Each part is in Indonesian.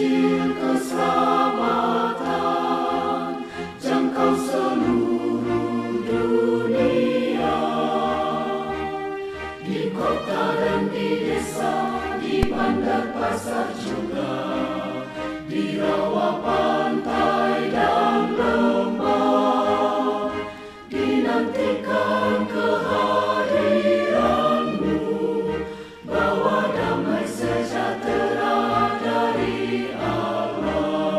Injil keselamatan jangkau seluruh dunia. Di kota dan di desa, di bandar pasar juga, di rawa pantai dan lembah, dinantikan kehadiranmu, bawa damai sejahtera dari Allah.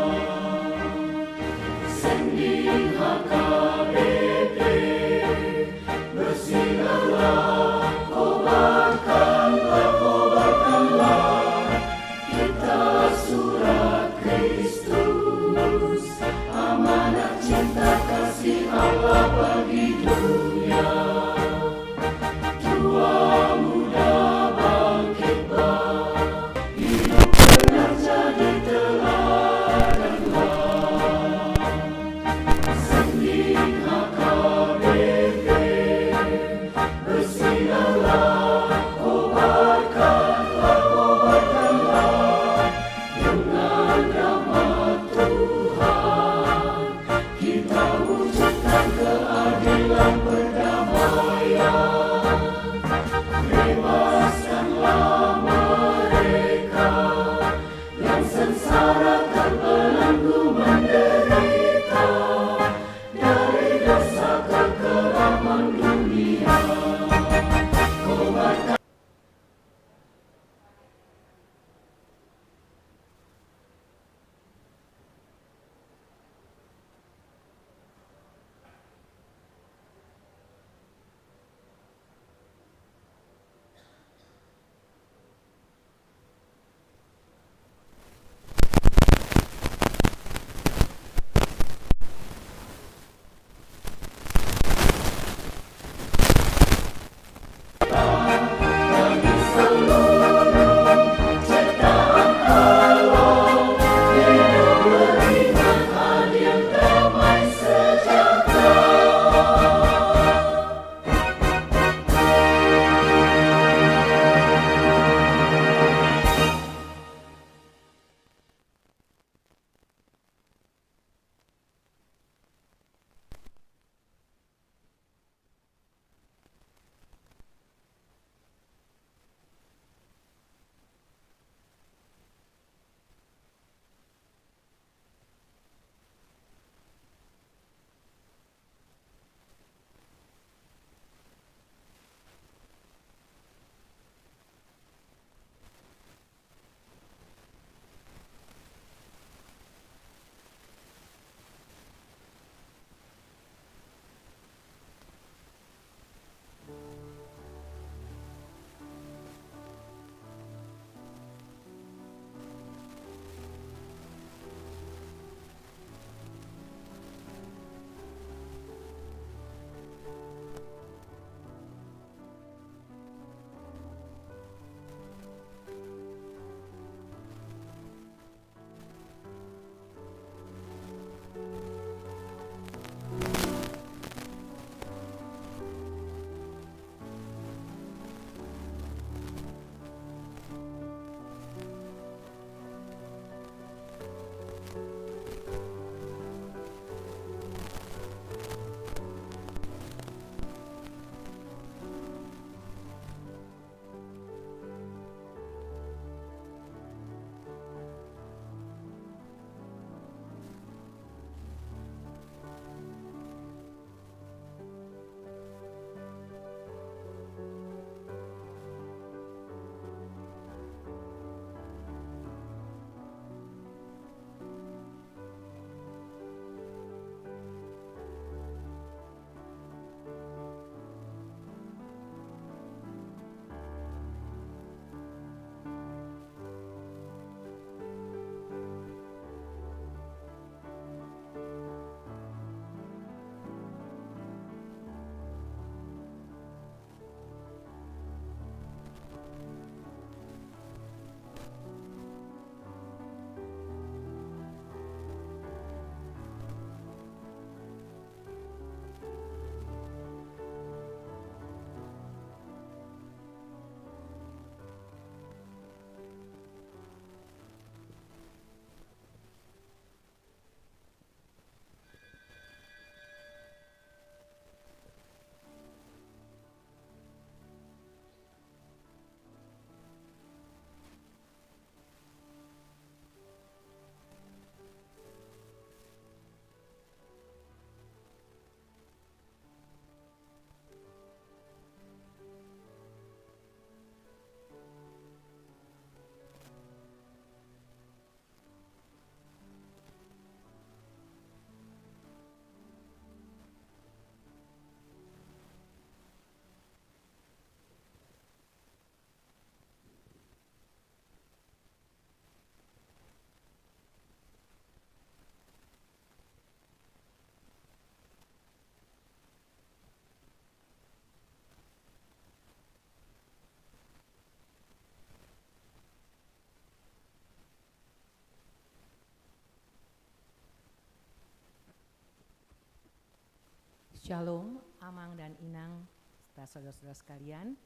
Shalom, Amang dan Inang, serta saudara-saudara sekalian.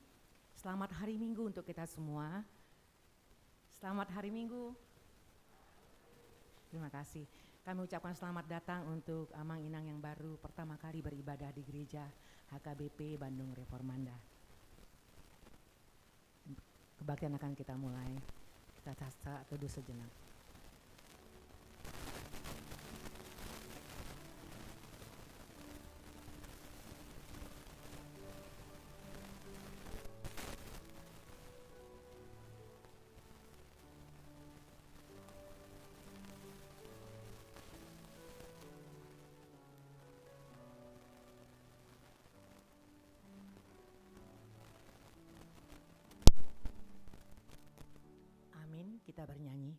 Selamat hari Minggu untuk kita semua. Selamat hari Minggu. Terima kasih. Kami ucapkan selamat datang untuk Amang Inang yang baru pertama kali beribadah di gereja HKBP Bandung Reformanda. Kebaktian akan kita mulai. Kita teduh sejenak. Kita bernyanyi.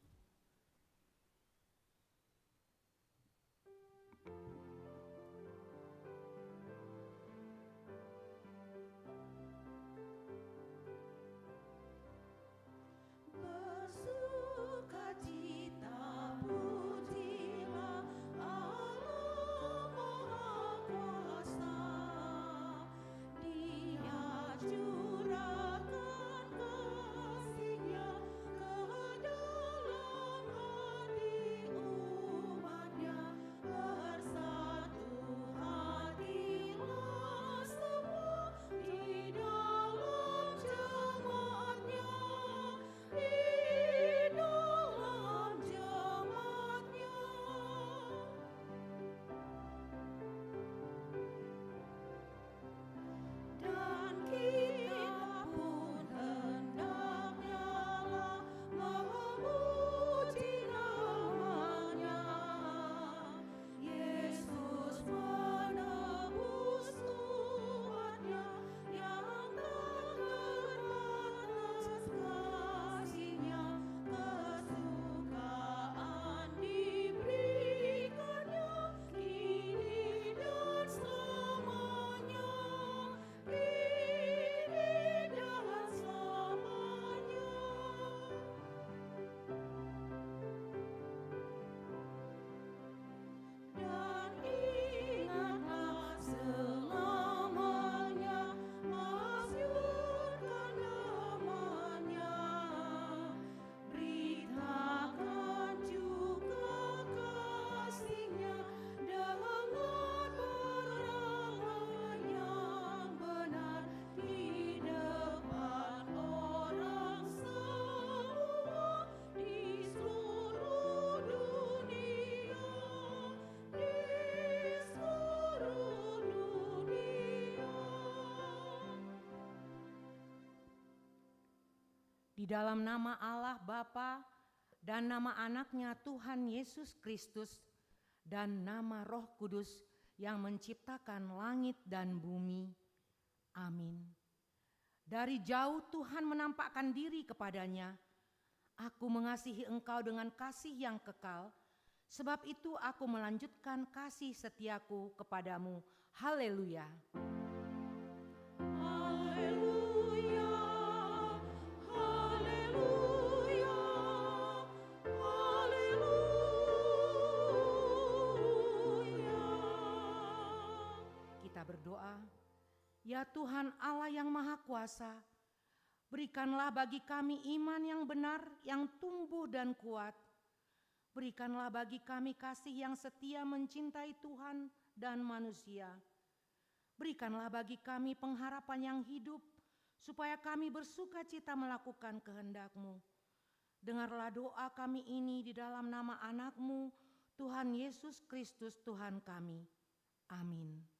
Di dalam nama Allah Bapa dan nama anaknya Tuhan Yesus Kristus dan nama Roh Kudus yang menciptakan langit dan bumi. Amin. Dari jauh Tuhan menampakkan diri kepadanya. Aku mengasihi engkau dengan kasih yang kekal. Sebab itu aku melanjutkan kasih setiaku kepadamu. Haleluya. Berdoa, ya Tuhan Allah yang Maha Kuasa, berikanlah bagi kami iman yang benar, yang tumbuh dan kuat. Berikanlah bagi kami kasih yang setia mencintai Tuhan dan manusia. Berikanlah bagi kami pengharapan yang hidup, supaya kami bersuka cita melakukan kehendak-Mu. Dengarlah doa kami ini di dalam nama anak-Mu, Tuhan Yesus Kristus Tuhan kami. Amin.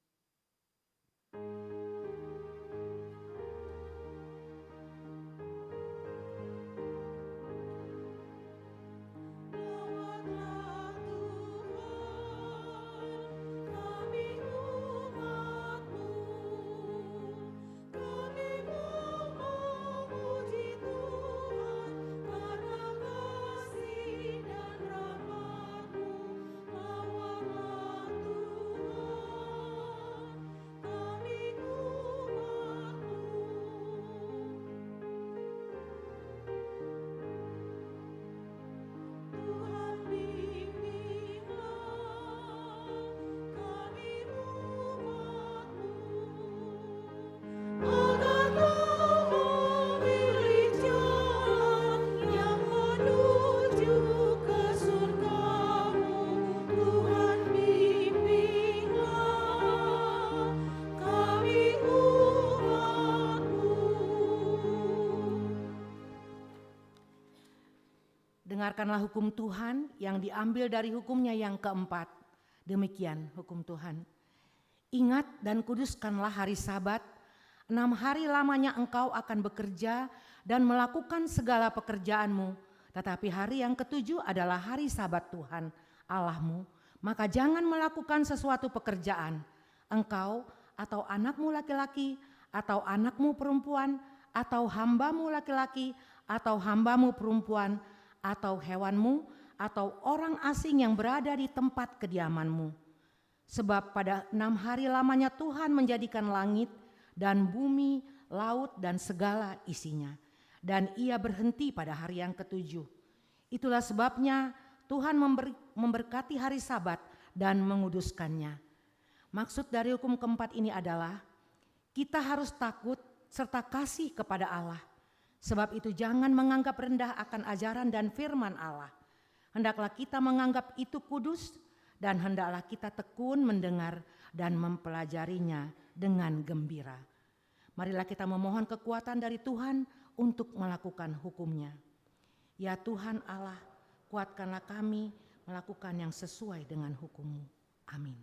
Dengarkanlah hukum Tuhan yang diambil dari hukumnya yang keempat. Demikian hukum Tuhan. Ingat dan kuduskanlah hari Sabat. 6 hari lamanya engkau akan bekerja dan melakukan segala pekerjaanmu. Tetapi hari yang ketujuh adalah hari Sabat Tuhan Allahmu. Maka jangan melakukan sesuatu pekerjaan. Engkau atau anakmu laki-laki atau anakmu perempuan atau hambamu laki-laki atau hambamu perempuan atau hewanmu atau orang asing yang berada di tempat kediamanmu. Sebab pada 6 hari lamanya Tuhan menjadikan langit dan bumi, laut dan segala isinya. Dan ia berhenti pada hari yang ketujuh. Itulah sebabnya Tuhan memberkati hari Sabat dan menguduskannya. Maksud dari hukum keempat ini adalah kita harus takut serta kasih kepada Allah. Sebab itu jangan menganggap rendah akan ajaran dan firman Allah. Hendaklah kita menganggap itu kudus dan hendaklah kita tekun mendengar dan mempelajarinya dengan gembira. Marilah kita memohon kekuatan dari Tuhan untuk melakukan hukum-Nya. Ya Tuhan Allah, kuatkanlah kami melakukan yang sesuai dengan hukum-Mu. Amin.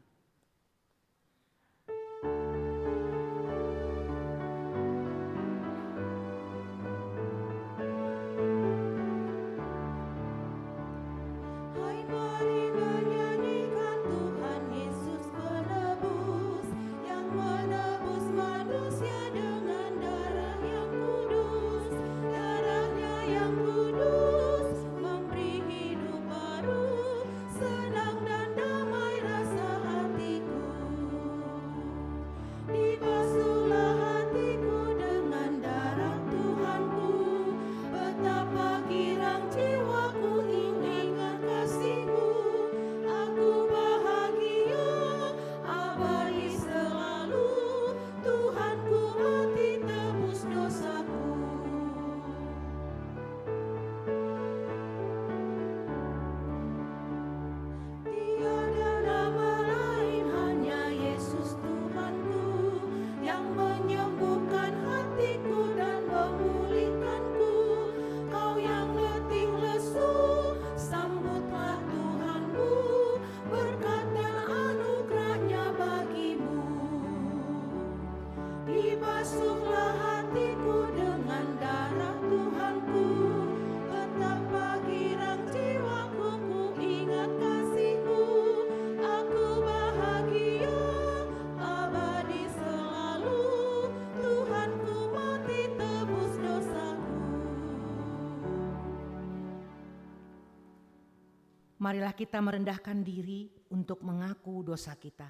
Marilah kita merendahkan diri untuk mengaku dosa kita.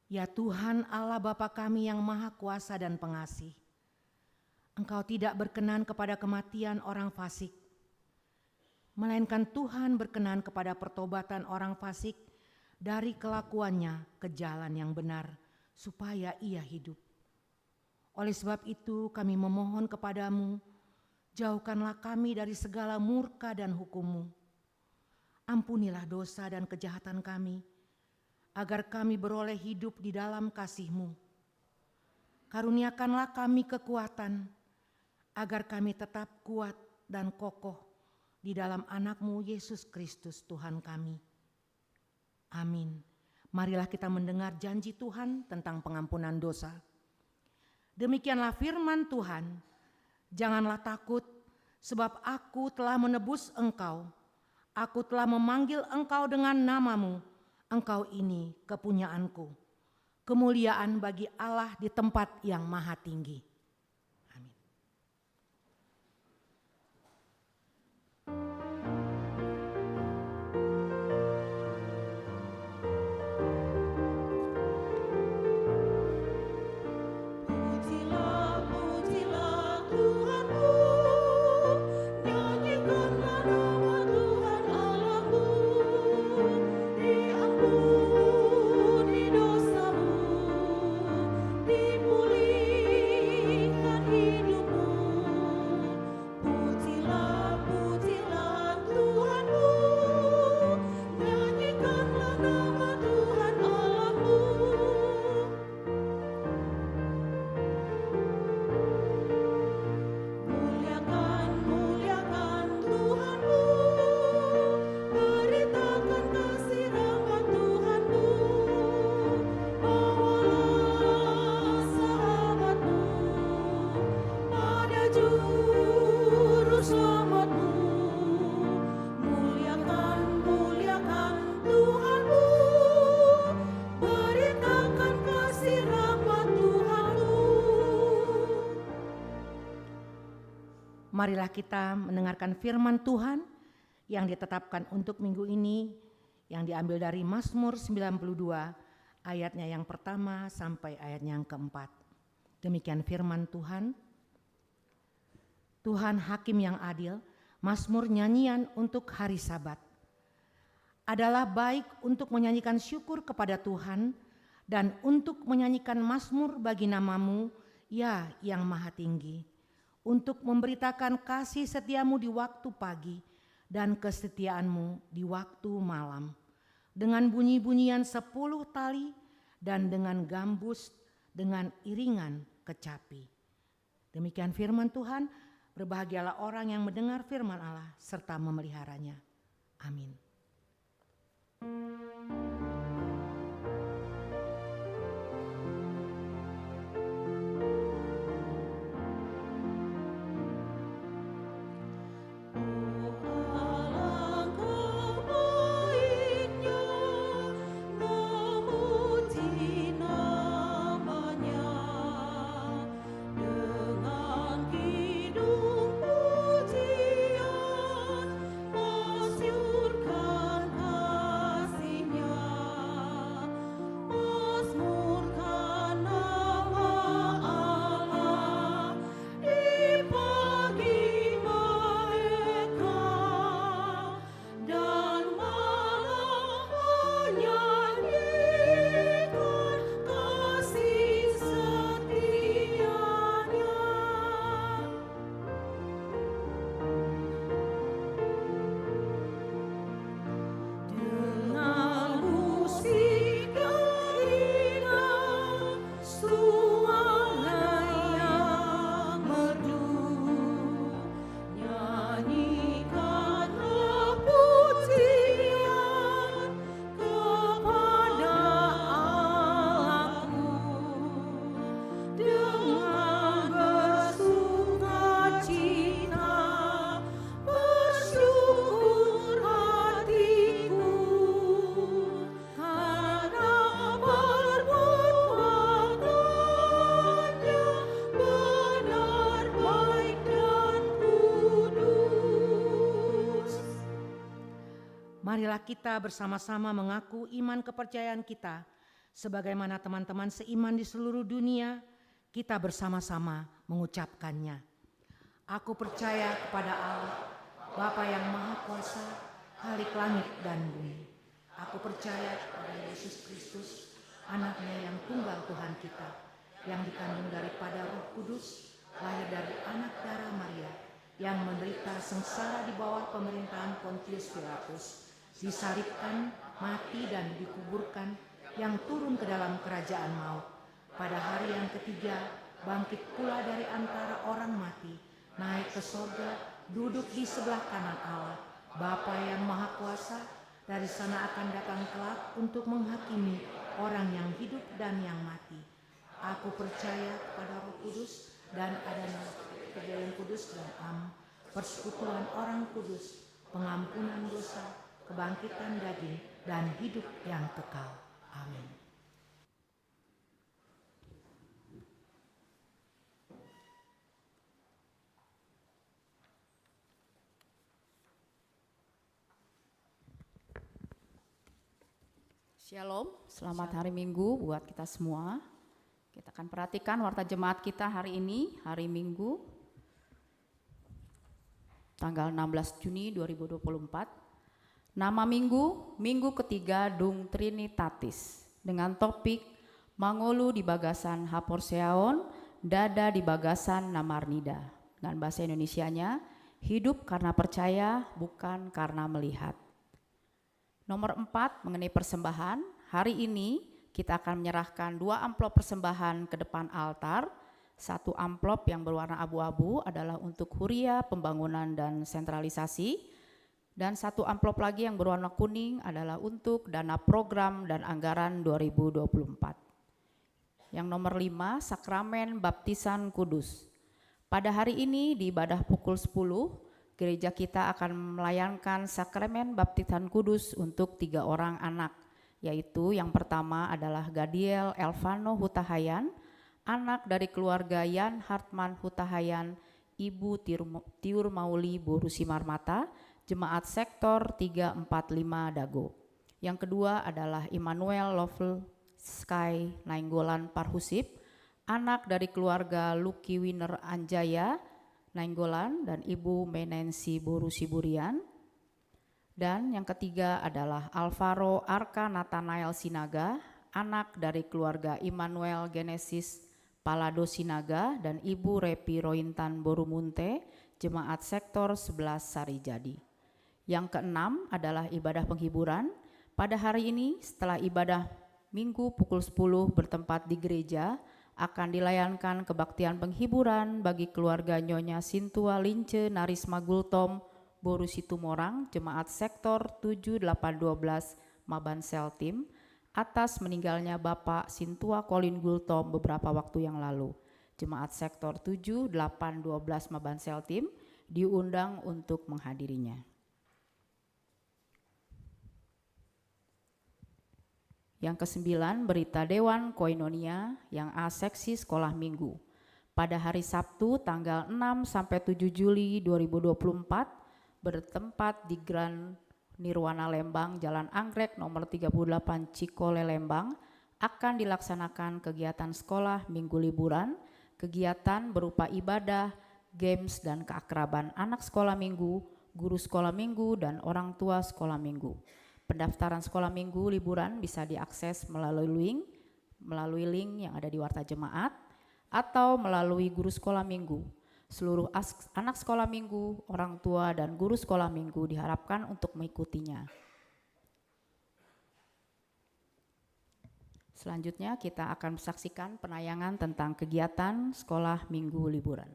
Ya Tuhan Allah Bapa kami yang Maha Kuasa dan Pengasih, Engkau tidak berkenan kepada kematian orang fasik, melainkan Tuhan berkenan kepada pertobatan orang fasik dari kelakuannya ke jalan yang benar, supaya ia hidup. Oleh sebab itu kami memohon kepadamu, jauhkanlah kami dari segala murka dan hukum-Mu. Ampunilah dosa dan kejahatan kami, agar kami beroleh hidup di dalam kasih-Mu. Karuniakanlah kami kekuatan, agar kami tetap kuat dan kokoh di dalam anak-Mu Yesus Kristus Tuhan kami. Amin. Marilah kita mendengar janji Tuhan tentang pengampunan dosa. Demikianlah firman Tuhan, janganlah takut, sebab aku telah menebus engkau. Aku telah memanggil engkau dengan namamu, engkau ini kepunyaanku. Kemuliaan bagi Allah di tempat yang maha tinggi. Amin. Diampuni dosamu, dipulihkan Marilah kita mendengarkan firman Tuhan yang ditetapkan untuk minggu ini, yang diambil dari Mazmur 92 ayatnya yang pertama sampai ayatnya yang keempat. Demikian firman Tuhan. Tuhan hakim yang adil, Mazmur nyanyian untuk hari Sabat. Adalah baik untuk menyanyikan syukur kepada Tuhan dan untuk menyanyikan mazmur bagi nama-Mu, ya yang maha tinggi. Untuk memberitakan kasih setiamu di waktu pagi dan kesetiaanmu di waktu malam. Dengan bunyi-bunyian 10 tali dan dengan gambus dengan iringan kecapi. Demikian firman Tuhan, berbahagialah orang yang mendengar firman Allah serta memeliharanya. Amin. Marilah kita bersama-sama mengaku iman kepercayaan kita, sebagaimana teman-teman seiman di seluruh dunia, kita bersama-sama mengucapkannya. Aku percaya kepada Allah, Bapa yang Maha Kuasa, Khalik langit dan bumi. Aku percaya kepada Yesus Kristus, Anaknya yang tunggal Tuhan kita, yang dikandung daripada Roh Kudus, lahir dari anak darah Maria, yang menderita sengsara di bawah pemerintahan Pontius Pilatus, disalibkan, mati dan dikuburkan, yang turun ke dalam kerajaan maut. Pada hari yang ketiga, bangkit pula dari antara orang mati, naik ke sorga, duduk di sebelah kanan Allah, Bapa yang Maha Kuasa, dari sana akan datang kelak untuk menghakimi orang yang hidup dan yang mati. Aku percaya kepada Roh Kudus dan adanya Kejadian Kudus dan persekutuan orang kudus, pengampunan dosa, kebangkitan daging, dan hidup yang kekal. Amin. Shalom, selamat hari Minggu buat kita semua. Kita akan perhatikan warta jemaat kita hari ini, hari Minggu, tanggal 16 Juni 2024. Nama minggu, minggu ketiga Dung Trinitatis, dengan topik Mangolu di bagasan Haporseaon, dada di bagasan Namarnida. Dengan bahasa Indonesianya, hidup karena percaya bukan karena melihat. Nomor 4 mengenai persembahan, hari ini kita akan menyerahkan 2 amplop persembahan ke depan altar. 1 amplop yang berwarna abu-abu adalah untuk huria, pembangunan dan sentralisasi. Dan 1 amplop lagi yang berwarna kuning adalah untuk dana program dan anggaran 2024. Yang nomor 5, sakramen baptisan kudus. Pada hari ini di ibadah pukul 10, gereja kita akan melayangkan sakramen baptisan kudus untuk 3 orang anak, yaitu yang pertama adalah Gadiel Elvano Hutahayan, anak dari keluarga Yan Hartman Hutahayan, Ibu Tiur Mauli Boru Simarmata, Jemaat Sektor 345 Dago. Yang kedua adalah Immanuel Lovell Sky Nainggolan Parhusip, anak dari keluarga Lucky Winner Anjaya Nainggolan dan Ibu Menensi Boru Siburian. Dan yang ketiga adalah Alvaro Arka Nathanael Sinaga, anak dari keluarga Immanuel Genesis Palado Sinaga dan Ibu Repi Rointan Borumunte, Jemaat Sektor 11 Sarijadi. Yang keenam adalah ibadah penghiburan. Pada hari ini setelah ibadah Minggu pukul 10 bertempat di gereja, akan dilayankan kebaktian penghiburan bagi keluarga Nyonya Sintua Lince Narisma Gultom Boru Situmorang, Jemaat Sektor 7812 Mabansel Tim, atas meninggalnya Bapak Sintua Colin Gultom beberapa waktu yang lalu. Jemaat Sektor 7812 Mabansel Tim diundang untuk menghadirinya. Yang kesembilan, berita Dewan Koinonia yang A seksi sekolah minggu. Pada hari Sabtu tanggal 6 sampai 7 Juli 2024 bertempat di Grand Nirwana Lembang, Jalan Anggrek nomor 38 Cikole Lembang, akan dilaksanakan kegiatan sekolah minggu liburan. Kegiatan berupa ibadah, games dan keakraban anak sekolah minggu, guru sekolah minggu dan orang tua sekolah minggu. Pendaftaran sekolah minggu liburan bisa diakses melalui link yang ada di Warta Jemaat atau melalui guru sekolah minggu. Seluruh anak sekolah minggu, orang tua dan guru sekolah minggu diharapkan untuk mengikutinya. Selanjutnya kita akan saksikan penayangan tentang kegiatan sekolah minggu liburan.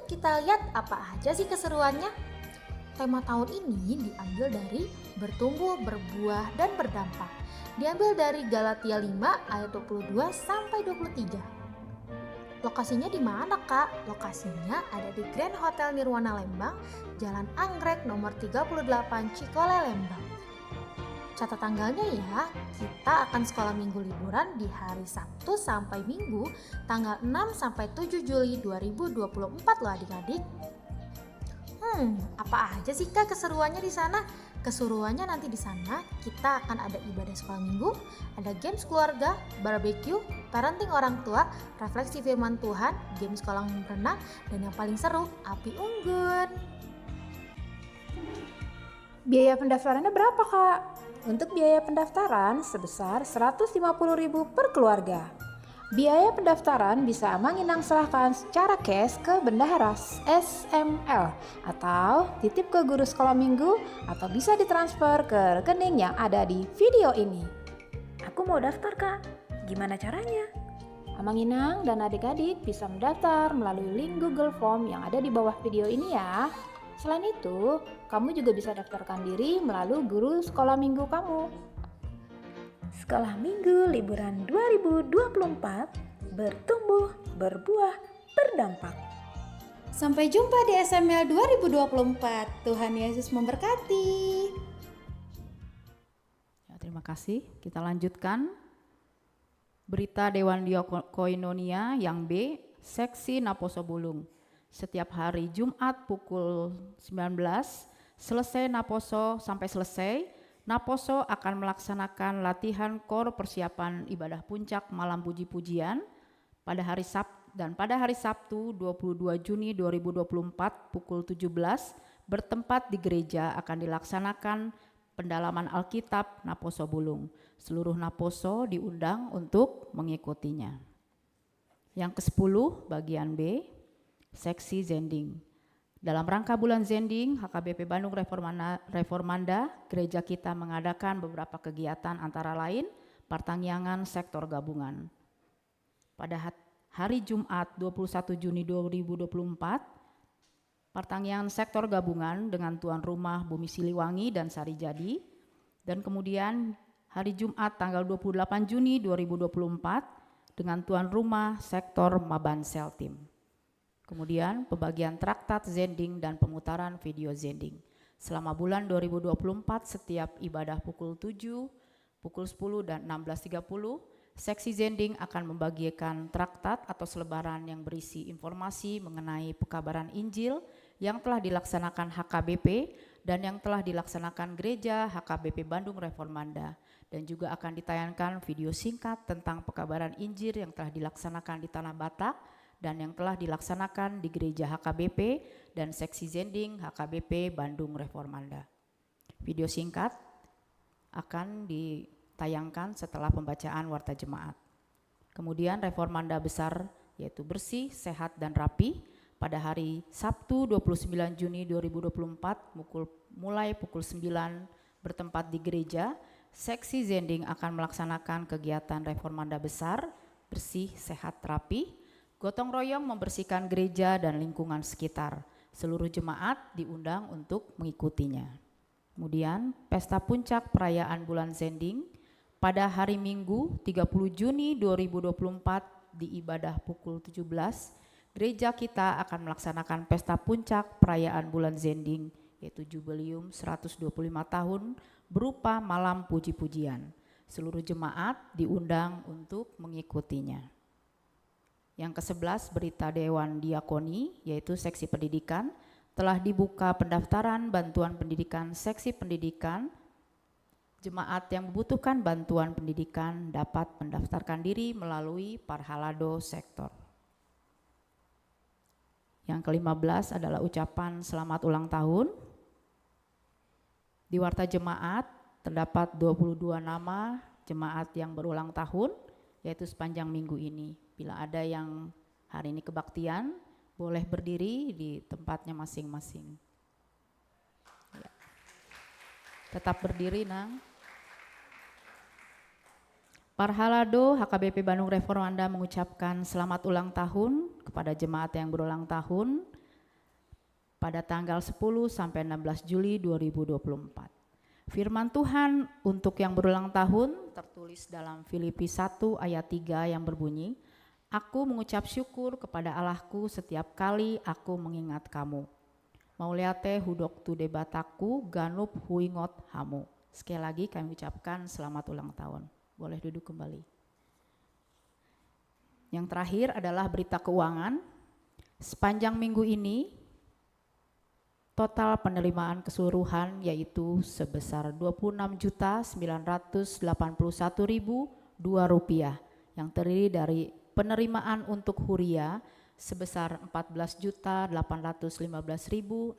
Kita lihat apa aja sih keseruannya. Tema tahun ini diambil dari bertumbuh, berbuah, dan berdampak. Diambil dari Galatia 5 ayat 22 sampai 23. Lokasinya di mana, Kak? Lokasinya ada di Grand Hotel Nirwana Lembang, Jalan Anggrek nomor 38 Cikole Lembang. Catat tanggalnya ya, kita akan sekolah minggu liburan di hari Sabtu sampai Minggu tanggal 6 sampai 7 Juli 2024 loh adik-adik. Apa aja sih Kak keseruannya di sana? Keseruannya nanti di sana kita akan ada ibadah sekolah minggu, ada games keluarga, barbecue, parenting orang tua, refleksi firman Tuhan, games kolam renang, dan yang paling seru, api unggun. Biaya pendaftarannya berapa, Kak? Untuk biaya pendaftaran sebesar Rp150.000 per keluarga. Biaya pendaftaran bisa Manginang serahkan secara cash ke bendahara SML atau titip ke guru sekolah minggu atau bisa ditransfer ke rekening yang ada di video ini. Aku mau daftar, Kak. Gimana caranya? Manginang dan adik-adik bisa mendaftar melalui link Google Form yang ada di bawah video ini ya. Selain itu, kamu juga bisa daftarkan diri melalui guru sekolah minggu kamu. Sekolah Minggu Liburan 2024, bertumbuh, berbuah, berdampak. Sampai jumpa di SML 2024. Tuhan Yesus memberkati. Ya, terima kasih. Kita lanjutkan. Berita Dewan Koinonia yang B, seksi Naposo Bulung. Setiap hari Jumat pukul 19, selesai Naposo sampai selesai, Naposo akan melaksanakan latihan kor persiapan ibadah puncak malam puji-pujian pada hari Sabtu 22 Juni 2024 pukul 17 bertempat di gereja akan dilaksanakan pendalaman Alkitab Naposo Bulung. Seluruh Naposo diundang untuk mengikutinya. Yang ke-10 bagian B, seksi Zending. Dalam rangka bulan Zending, HKBP Bandung Reformanda, gereja kita mengadakan beberapa kegiatan antara lain pertangyangan sektor gabungan. Pada hari Jumat 21 Juni 2024, pertangyangan sektor gabungan dengan tuan rumah Bumi Siliwangi dan Sarijadi Dan kemudian hari Jumat tanggal 28 Juni 2024 dengan tuan rumah sektor Maban Seltim. Kemudian pembagian traktat Zending dan pemutaran video Zending. Selama bulan 2024 setiap ibadah pukul 7, pukul 10 dan 16.30, seksi Zending akan membagikan traktat atau selebaran yang berisi informasi mengenai pekabaran Injil yang telah dilaksanakan HKBP dan yang telah dilaksanakan Gereja HKBP Bandung Reformanda, dan juga akan ditayangkan video singkat tentang pekabaran Injil yang telah dilaksanakan di Tanah Batak dan yang telah dilaksanakan di Gereja HKBP dan seksi Zending HKBP Bandung Reformanda. Video singkat akan ditayangkan setelah pembacaan warta jemaat. Kemudian Reformanda besar yaitu bersih, sehat dan rapi pada hari Sabtu 29 Juni 2024 mulai pukul 9 bertempat di gereja. Seksi Zending akan melaksanakan kegiatan Reformanda besar, bersih, sehat, rapi, gotong royong membersihkan gereja dan lingkungan sekitar. Seluruh jemaat diundang untuk mengikutinya. Kemudian pesta puncak perayaan bulan Zending pada hari Minggu 30 Juni 2024 di ibadah pukul 17, gereja kita akan melaksanakan pesta puncak perayaan bulan Zending yaitu Jubileum 125 tahun berupa malam puji-pujian. Seluruh jemaat diundang untuk mengikutinya. Yang ke-11 berita Dewan Diakoni yaitu seksi pendidikan, telah dibuka pendaftaran bantuan pendidikan seksi pendidikan. Jemaat yang membutuhkan bantuan pendidikan dapat mendaftarkan diri melalui Parhalado sektor. Yang ke-15 adalah ucapan selamat ulang tahun. Di warta jemaat terdapat 22 nama jemaat yang berulang tahun yaitu sepanjang minggu ini. Bila ada yang hari ini kebaktian, boleh berdiri di tempatnya masing-masing. Ya. Tetap berdiri, Nang. Parhalado HKBP Bandung Reformanda mengucapkan selamat ulang tahun kepada jemaat yang berulang tahun pada tanggal 10 sampai 16 Juli 2024. Firman Tuhan untuk yang berulang tahun tertulis dalam Filipi 1 ayat 3 yang berbunyi, Aku mengucap syukur kepada Allahku setiap kali aku mengingat kamu. Mauleate hudok tu debataku ganup huingot hamu. Sekali lagi kami ucapkan selamat ulang tahun. Boleh duduk kembali. Yang terakhir adalah berita keuangan. Sepanjang minggu ini, total penerimaan keseluruhan yaitu sebesar Rp26.981.002 yang terdiri dari penerimaan untuk huria sebesar Rp14.815.650,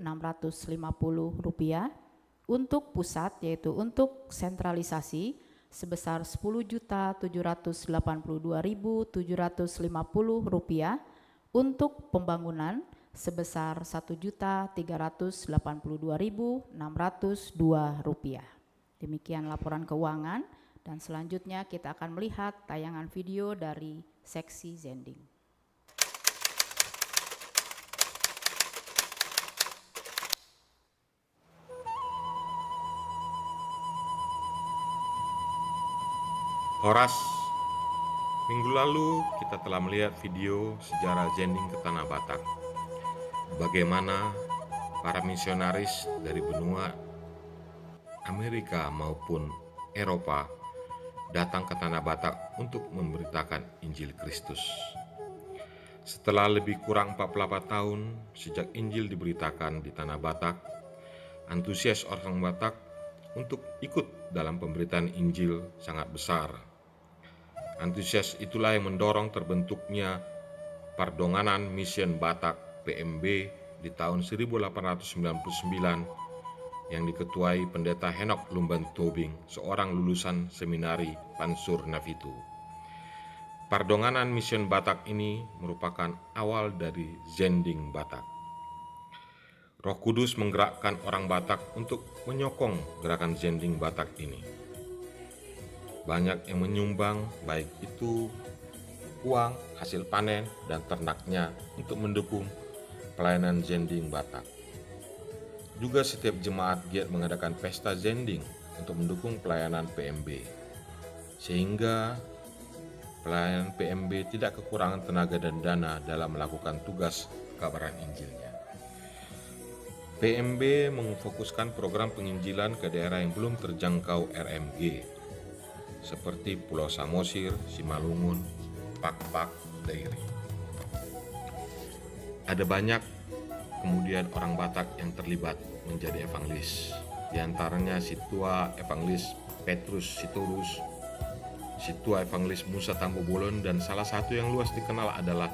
untuk pusat yaitu untuk sentralisasi sebesar Rp10.782.750, untuk pembangunan sebesar Rp1.382.602. Demikian laporan keuangan, dan selanjutnya kita akan melihat tayangan video dari seksi Zending. Horas, minggu lalu kita telah melihat video sejarah Zending ke Tanah Batak. Bagaimana para misionaris dari benua Amerika maupun Eropa datang ke Tanah Batak untuk memberitakan Injil Kristus. Setelah lebih kurang 48 tahun sejak Injil diberitakan di Tanah Batak, antusias orang Batak untuk ikut dalam pemberitaan Injil sangat besar. Antusias itulah yang mendorong terbentuknya Pardonganan Mission Batak PMB di tahun 1899 yang diketuai Pendeta Henok Lumban Tobing, seorang lulusan seminari Pansur Nafitu. Pardonganan Mission Batak ini merupakan awal dari Zending Batak. Roh Kudus menggerakkan orang Batak untuk menyokong gerakan Zending Batak ini. Banyak yang menyumbang, baik itu uang, hasil panen, dan ternaknya untuk mendukung pelayanan Zending Batak. Juga setiap jemaat giat mengadakan pesta Zending untuk mendukung pelayanan PMB, sehingga pelayanan PMB tidak kekurangan tenaga dan dana dalam melakukan tugas kabaran Injilnya. PMB memfokuskan program penginjilan ke daerah yang belum terjangkau RMG, seperti Pulau Samosir, Simalungun, Pak-Pak, Dairi. Ada banyak kemudian orang Batak yang terlibat menjadi evangelis, di antaranya Situa Evangelis Petrus Sitorus, Situa Evangelis Musa Tambobolon, dan salah satu yang luas dikenal adalah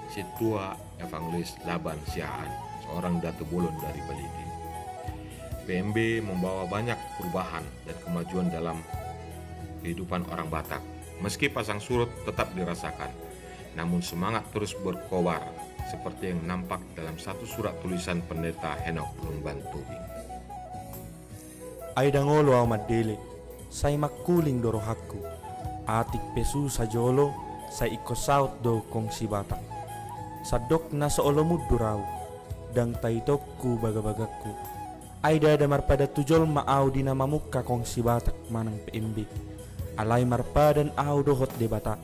Situa Evangelis Laban Siaan, seorang Datu Bolon dari Baligi. PMB membawa banyak perubahan dan kemajuan dalam kehidupan orang Batak. Meski pasang surut tetap dirasakan, namun semangat terus berkobar, seperti yang nampak dalam satu surat tulisan pendeta Henok Lumban Tobing. Ay dangolo au madele, say makuling dorohaku, atik pesu sa jolo, say ikosaut do kong si Batak. Sadok na sa olomud duraw, dang taitokku bagabagaku. Ay dadamar pada tujol maaw di na mamukka kong si Batak manang PMB. Alay marpadan aw dohot de Batak,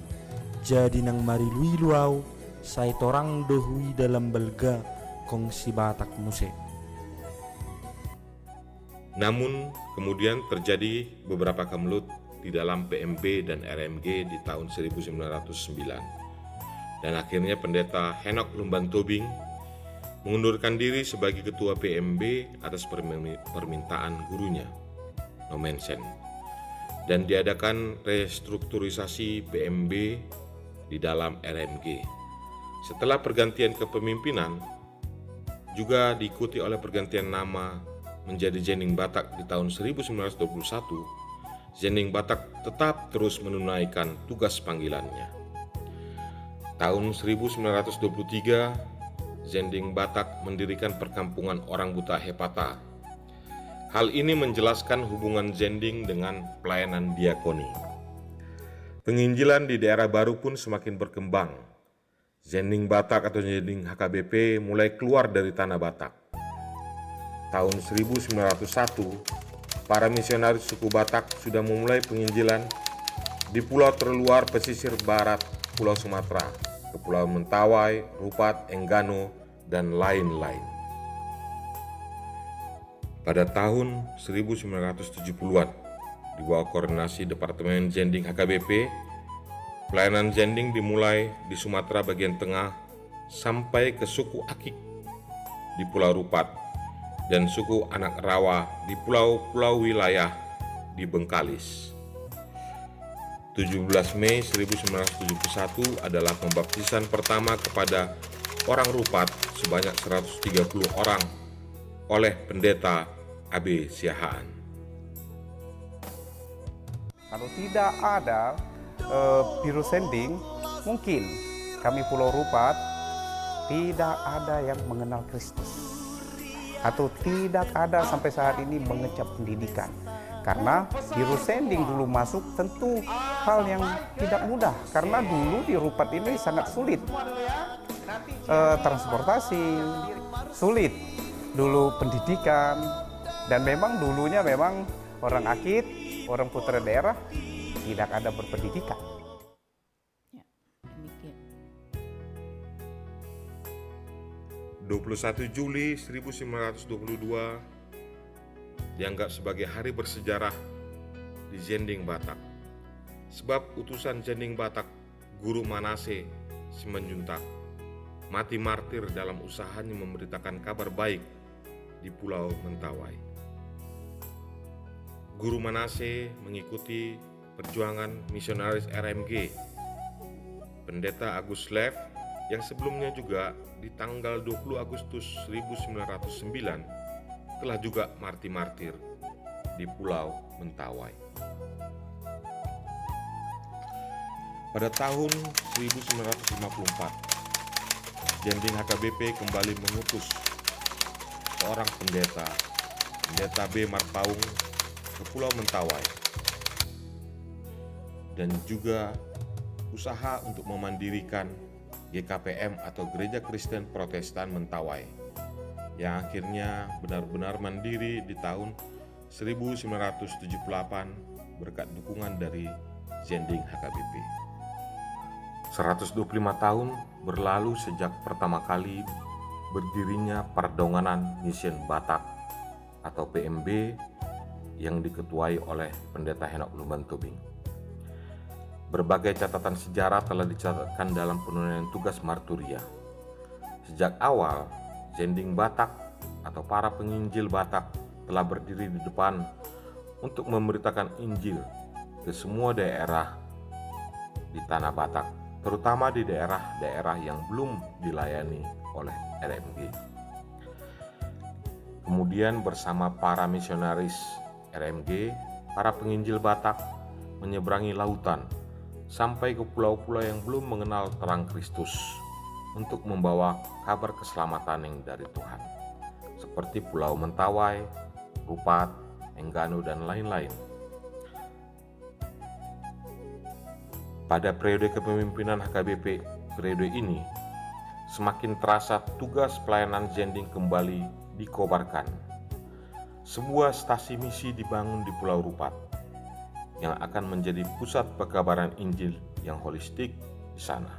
jadi nang mariluiluaw, say torang dohui dalam belga kong si Batak muse. Namun kemudian terjadi beberapa kemelut di dalam PMB dan RMG di tahun 1909, dan akhirnya pendeta Henok Lumban Tobing mengundurkan diri sebagai ketua PMB atas permintaan gurunya, Nomensen, dan diadakan restrukturisasi PMB di dalam RMG. Setelah pergantian kepemimpinan, juga diikuti oleh pergantian nama menjadi Zending Batak di tahun 1921, Zending Batak tetap terus menunaikan tugas panggilannya. Tahun 1923, Zending Batak mendirikan perkampungan orang buta Hepata. Hal ini menjelaskan hubungan Zending dengan pelayanan diakoni. Penginjilan di daerah baru pun semakin berkembang. Zending Batak atau Zending HKBP mulai keluar dari tanah Batak. Tahun 1901, para misionaris suku Batak sudah memulai penginjilan di pulau terluar pesisir barat Pulau Sumatera, Kepulauan Mentawai, Rupat, Enggano, dan lain-lain. Pada tahun 1970-an, di bawah koordinasi Departemen Zending HKBP, pelayanan Zending dimulai di Sumatera bagian tengah sampai ke suku Akik di Pulau Rupat dan suku Anak Rawa di pulau-pulau wilayah di Bengkalis. 17 Mei 1971 adalah pembaptisan pertama kepada orang Rupat sebanyak 130 orang oleh pendeta AB Siahaan. Kalau tidak ada Biro Zending, mungkin kami Pulau Rupat tidak ada yang mengenal Kristus, atau tidak ada sampai saat ini mengecap pendidikan. Karena Biro Zending dulu masuk tentu hal yang tidak mudah, karena dulu di Rupat ini sangat sulit. Transportasi sulit, dulu pendidikan, dan memang dulunya memang orang Akit, orang putra daerah tidak ada berpendidikan. 21 Juli 1922 dianggap sebagai hari bersejarah di Zending Batak, sebab utusan Zending Batak, Guru Manase Simanjuntak, mati martir dalam usahanya memberitakan kabar baik di Pulau Mentawai. Guru Manase mengikuti perjuangan misionaris RMG, Pendeta Agus Lev, yang sebelumnya juga di tanggal 20 Agustus 1909 telah juga martir di Pulau Mentawai. Pada tahun 1954, Zending HKBP kembali mengutus seorang pendeta B. Marpaung, ke Pulau Mentawai, dan juga usaha untuk memandirikan GKPM atau Gereja Kristen Protestan Mentawai, yang akhirnya benar-benar mandiri di tahun 1978 berkat dukungan dari Zending HKBP. 125 tahun berlalu sejak pertama kali berdirinya Perdonganan Mission Batak atau PMB yang diketuai oleh Pendeta Henok Lumban Tobing. Berbagai catatan sejarah telah dicatatkan dalam penunaian tugas marturia. Sejak awal, Zending Batak atau para penginjil Batak telah berdiri di depan untuk memberitakan Injil ke semua daerah di tanah Batak, terutama di daerah-daerah yang belum dilayani oleh RMG. Kemudian bersama para misionaris RMG, para penginjil Batak menyeberangi lautan sampai ke pulau-pulau yang belum mengenal terang Kristus untuk membawa kabar keselamatan yang dari Tuhan, seperti Pulau Mentawai, Rupat, Enggano, dan lain-lain. Pada periode kepemimpinan HKBP periode ini, semakin terasa tugas pelayanan Zending kembali dikobarkan. Sebuah stasi misi dibangun di Pulau Rupat yang akan menjadi pusat pekabaran Injil yang holistik di sana.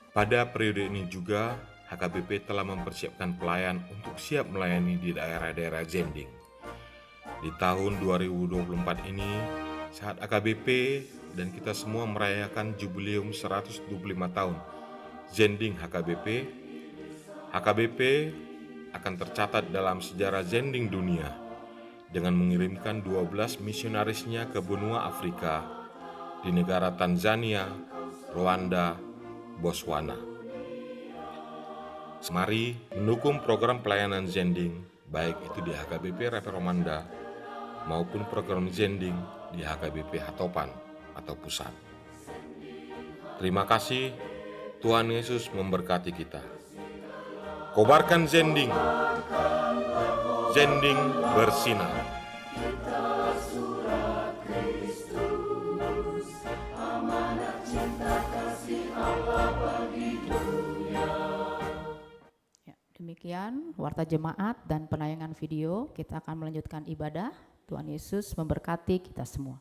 Pada periode ini juga, HKBP telah mempersiapkan pelayan untuk siap melayani di daerah-daerah Zending. Di tahun 2024 ini, saat HKBP dan kita semua merayakan jubileum 125 tahun Zending HKBP, HKBP akan tercatat dalam sejarah Zending dunia dengan mengirimkan 12 misionarisnya ke benua Afrika di negara Tanzania, Rwanda, Botswana. Mari mendukung program pelayanan Zending, baik itu di HKBP Reperomanda maupun program Zending di HKBP Hatopan atau Pusat. Terima kasih, Tuhan Yesus memberkati kita. Kobarkan Zending, Zending bersinar. Demikian warta jemaat dan penayangan video. Kita akan melanjutkan ibadah. Tuhan Yesus memberkati kita semua.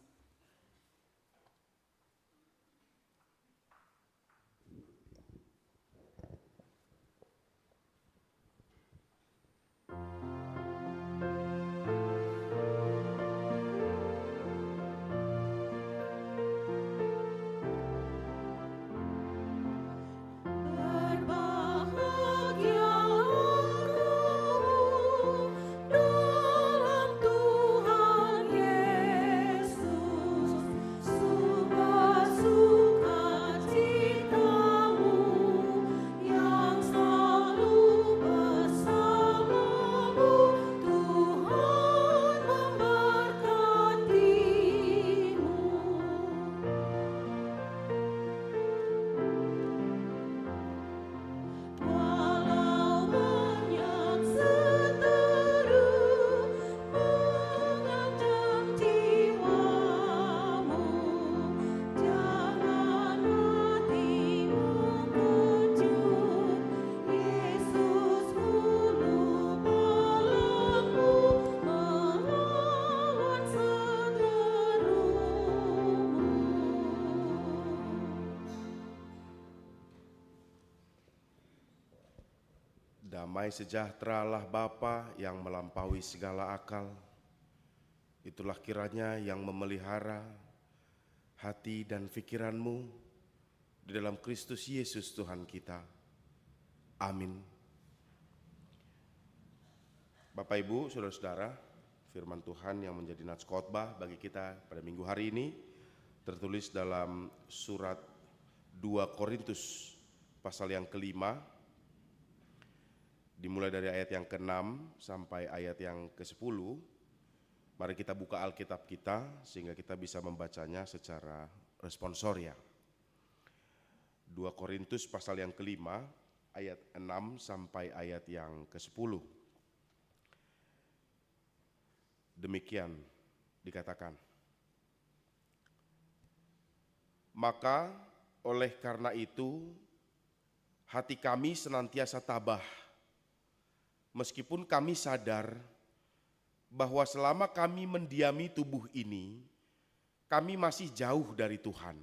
Damai sejahteralah Bapa yang melampaui segala akal. Itulah kiranya yang memelihara hati dan pikiranmu di dalam Kristus Yesus Tuhan kita. Amin. Bapak Ibu, Saudara-saudara, firman Tuhan yang menjadi nats khotbah bagi kita pada minggu hari ini tertulis dalam surat 2 Korintus pasal yang ke-5, dimulai dari ayat yang ke-6 sampai ayat yang ke-10. Mari kita buka Alkitab kita sehingga kita bisa membacanya secara responsoria. 2 Korintus pasal yang kelima, ayat 6 sampai ayat yang ke-10. Demikian dikatakan. Maka oleh karena itu, hati kami senantiasa tabah, meskipun kami sadar bahwa selama kami mendiami tubuh ini, kami masih jauh dari Tuhan.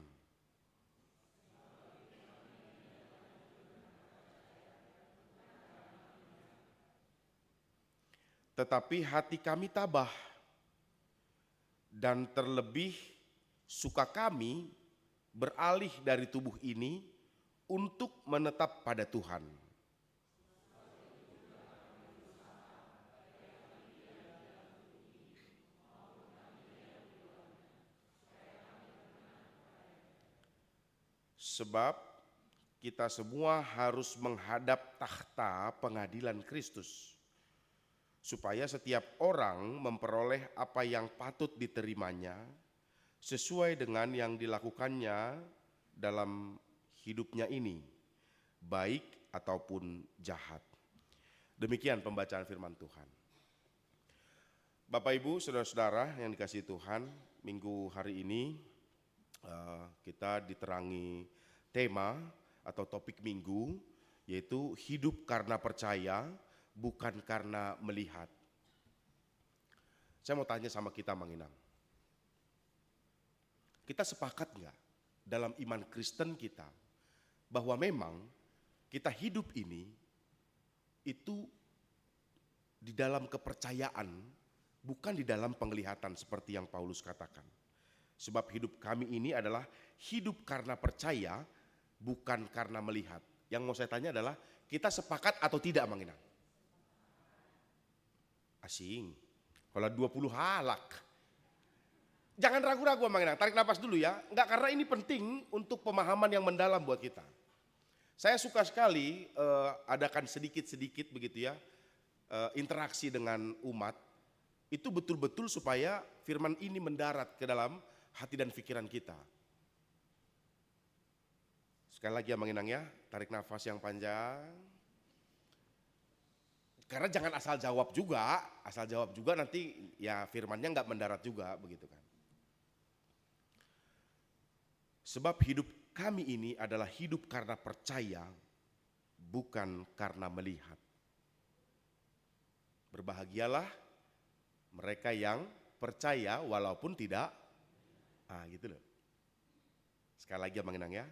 Tetapi hati kami tabah, dan terlebih suka kami beralih dari tubuh ini untuk menetap pada Tuhan. Sebab kita semua harus menghadap takhta pengadilan Kristus, supaya setiap orang memperoleh apa yang patut diterimanya sesuai dengan yang dilakukannya dalam hidupnya ini, baik ataupun jahat. Demikian pembacaan firman Tuhan. Bapak Ibu, saudara-saudara yang dikasihi Tuhan, minggu hari ini kita diterangi tema atau topik minggu, yaitu hidup karena percaya, bukan karena melihat. Saya mau tanya sama kita, Manginang. Kita sepakat nggak dalam iman Kristen kita bahwa memang kita hidup ini itu di dalam kepercayaan, bukan di dalam penglihatan seperti yang Paulus katakan. Sebab hidup kami ini adalah hidup karena percaya, bukan karena melihat. Yang mau saya tanya adalah, kita sepakat atau tidak, Manginang? Asing. Kalau 20 halak. Jangan ragu-ragu, Manginang. Tarik nafas dulu ya. Enggak, karena ini penting untuk pemahaman yang mendalam buat kita. Saya suka sekali adakan sedikit-sedikit begitu ya, interaksi dengan umat. Itu betul-betul supaya firman ini mendarat ke dalam hati dan pikiran kita. Sekali lagi ya, Manginang ya. Tarik nafas yang panjang. Karena jangan asal jawab juga nanti ya firmannya nggak mendarat juga begitu kan. Sebab hidup kami ini adalah hidup karena percaya, bukan karena melihat. Berbahagialah mereka yang percaya walaupun tidak, gitu loh. Sekali lagi ya, Manginang ya.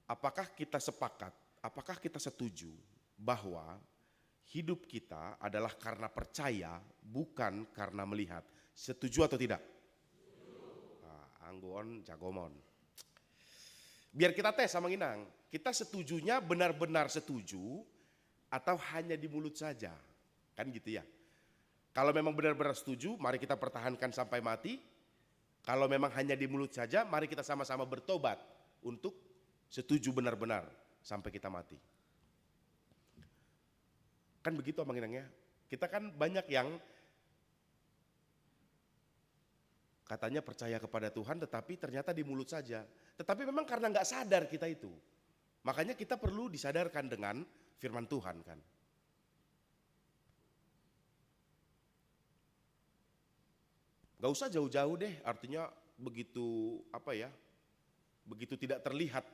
Apakah kita sepakat, apakah kita setuju bahwa hidup kita adalah karena percaya, bukan karena melihat? Setuju atau tidak? Anggon jagomon. Biar kita tes sama Manginang, kita setujunya benar-benar setuju atau hanya di mulut saja? Kan gitu ya. Kalau memang benar-benar setuju, mari kita pertahankan sampai mati. Kalau memang hanya di mulut saja, mari kita sama-sama bertobat untuk setuju benar-benar sampai kita mati. Kan begitu, Manginang ya. Kita kan banyak yang katanya percaya kepada Tuhan, tetapi ternyata di mulut saja. Tetapi memang karena nggak sadar kita itu. Makanya kita perlu disadarkan dengan firman Tuhan kan. Gak usah jauh-jauh deh, artinya begitu begitu tidak terlihat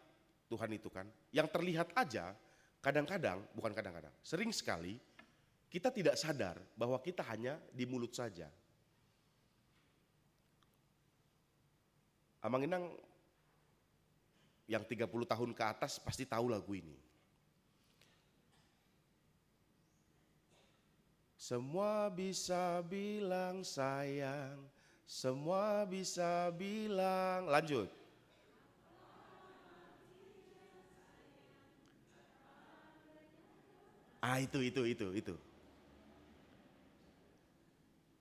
Tuhan itu kan. Yang terlihat aja kadang-kadang, bukan kadang-kadang, sering sekali kita tidak sadar bahwa kita hanya di mulut saja. Manginang yang 30 tahun ke atas pasti tahu lagu ini. Semua bisa bilang sayang, semua bisa bilang, lanjut. Itu.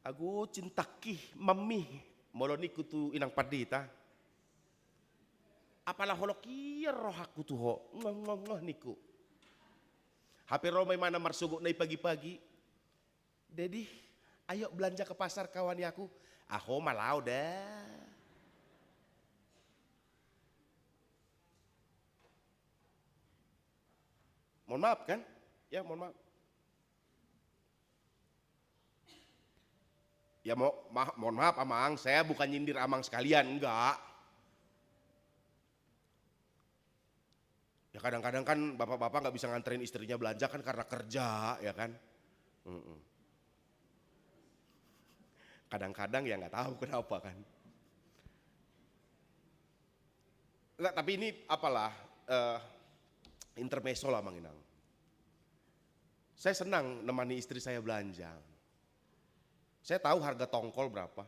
Aku cintaki mami, moloni kutu inang padita. Apalah holokia roh aku tuh ho, ngoh niku. HP Romai mana marsuguk nai pagi-pagi. Dedi, ayo belanja ke pasar kawan aku. Aho malau dah. Mohon maaf kan? Ya mohon maaf. Ya mohon maaf Amang, saya bukan nyindir Amang sekalian, enggak. Ya kadang-kadang kan bapak-bapak nggak bisa nganterin istrinya belanja kan karena kerja, ya kan. Kadang-kadang ya nggak tahu kenapa kan. Enggak, tapi ini apalah intermezzo lah Mang Inang. Saya senang nemani istri saya belanja. Saya tahu harga tongkol berapa.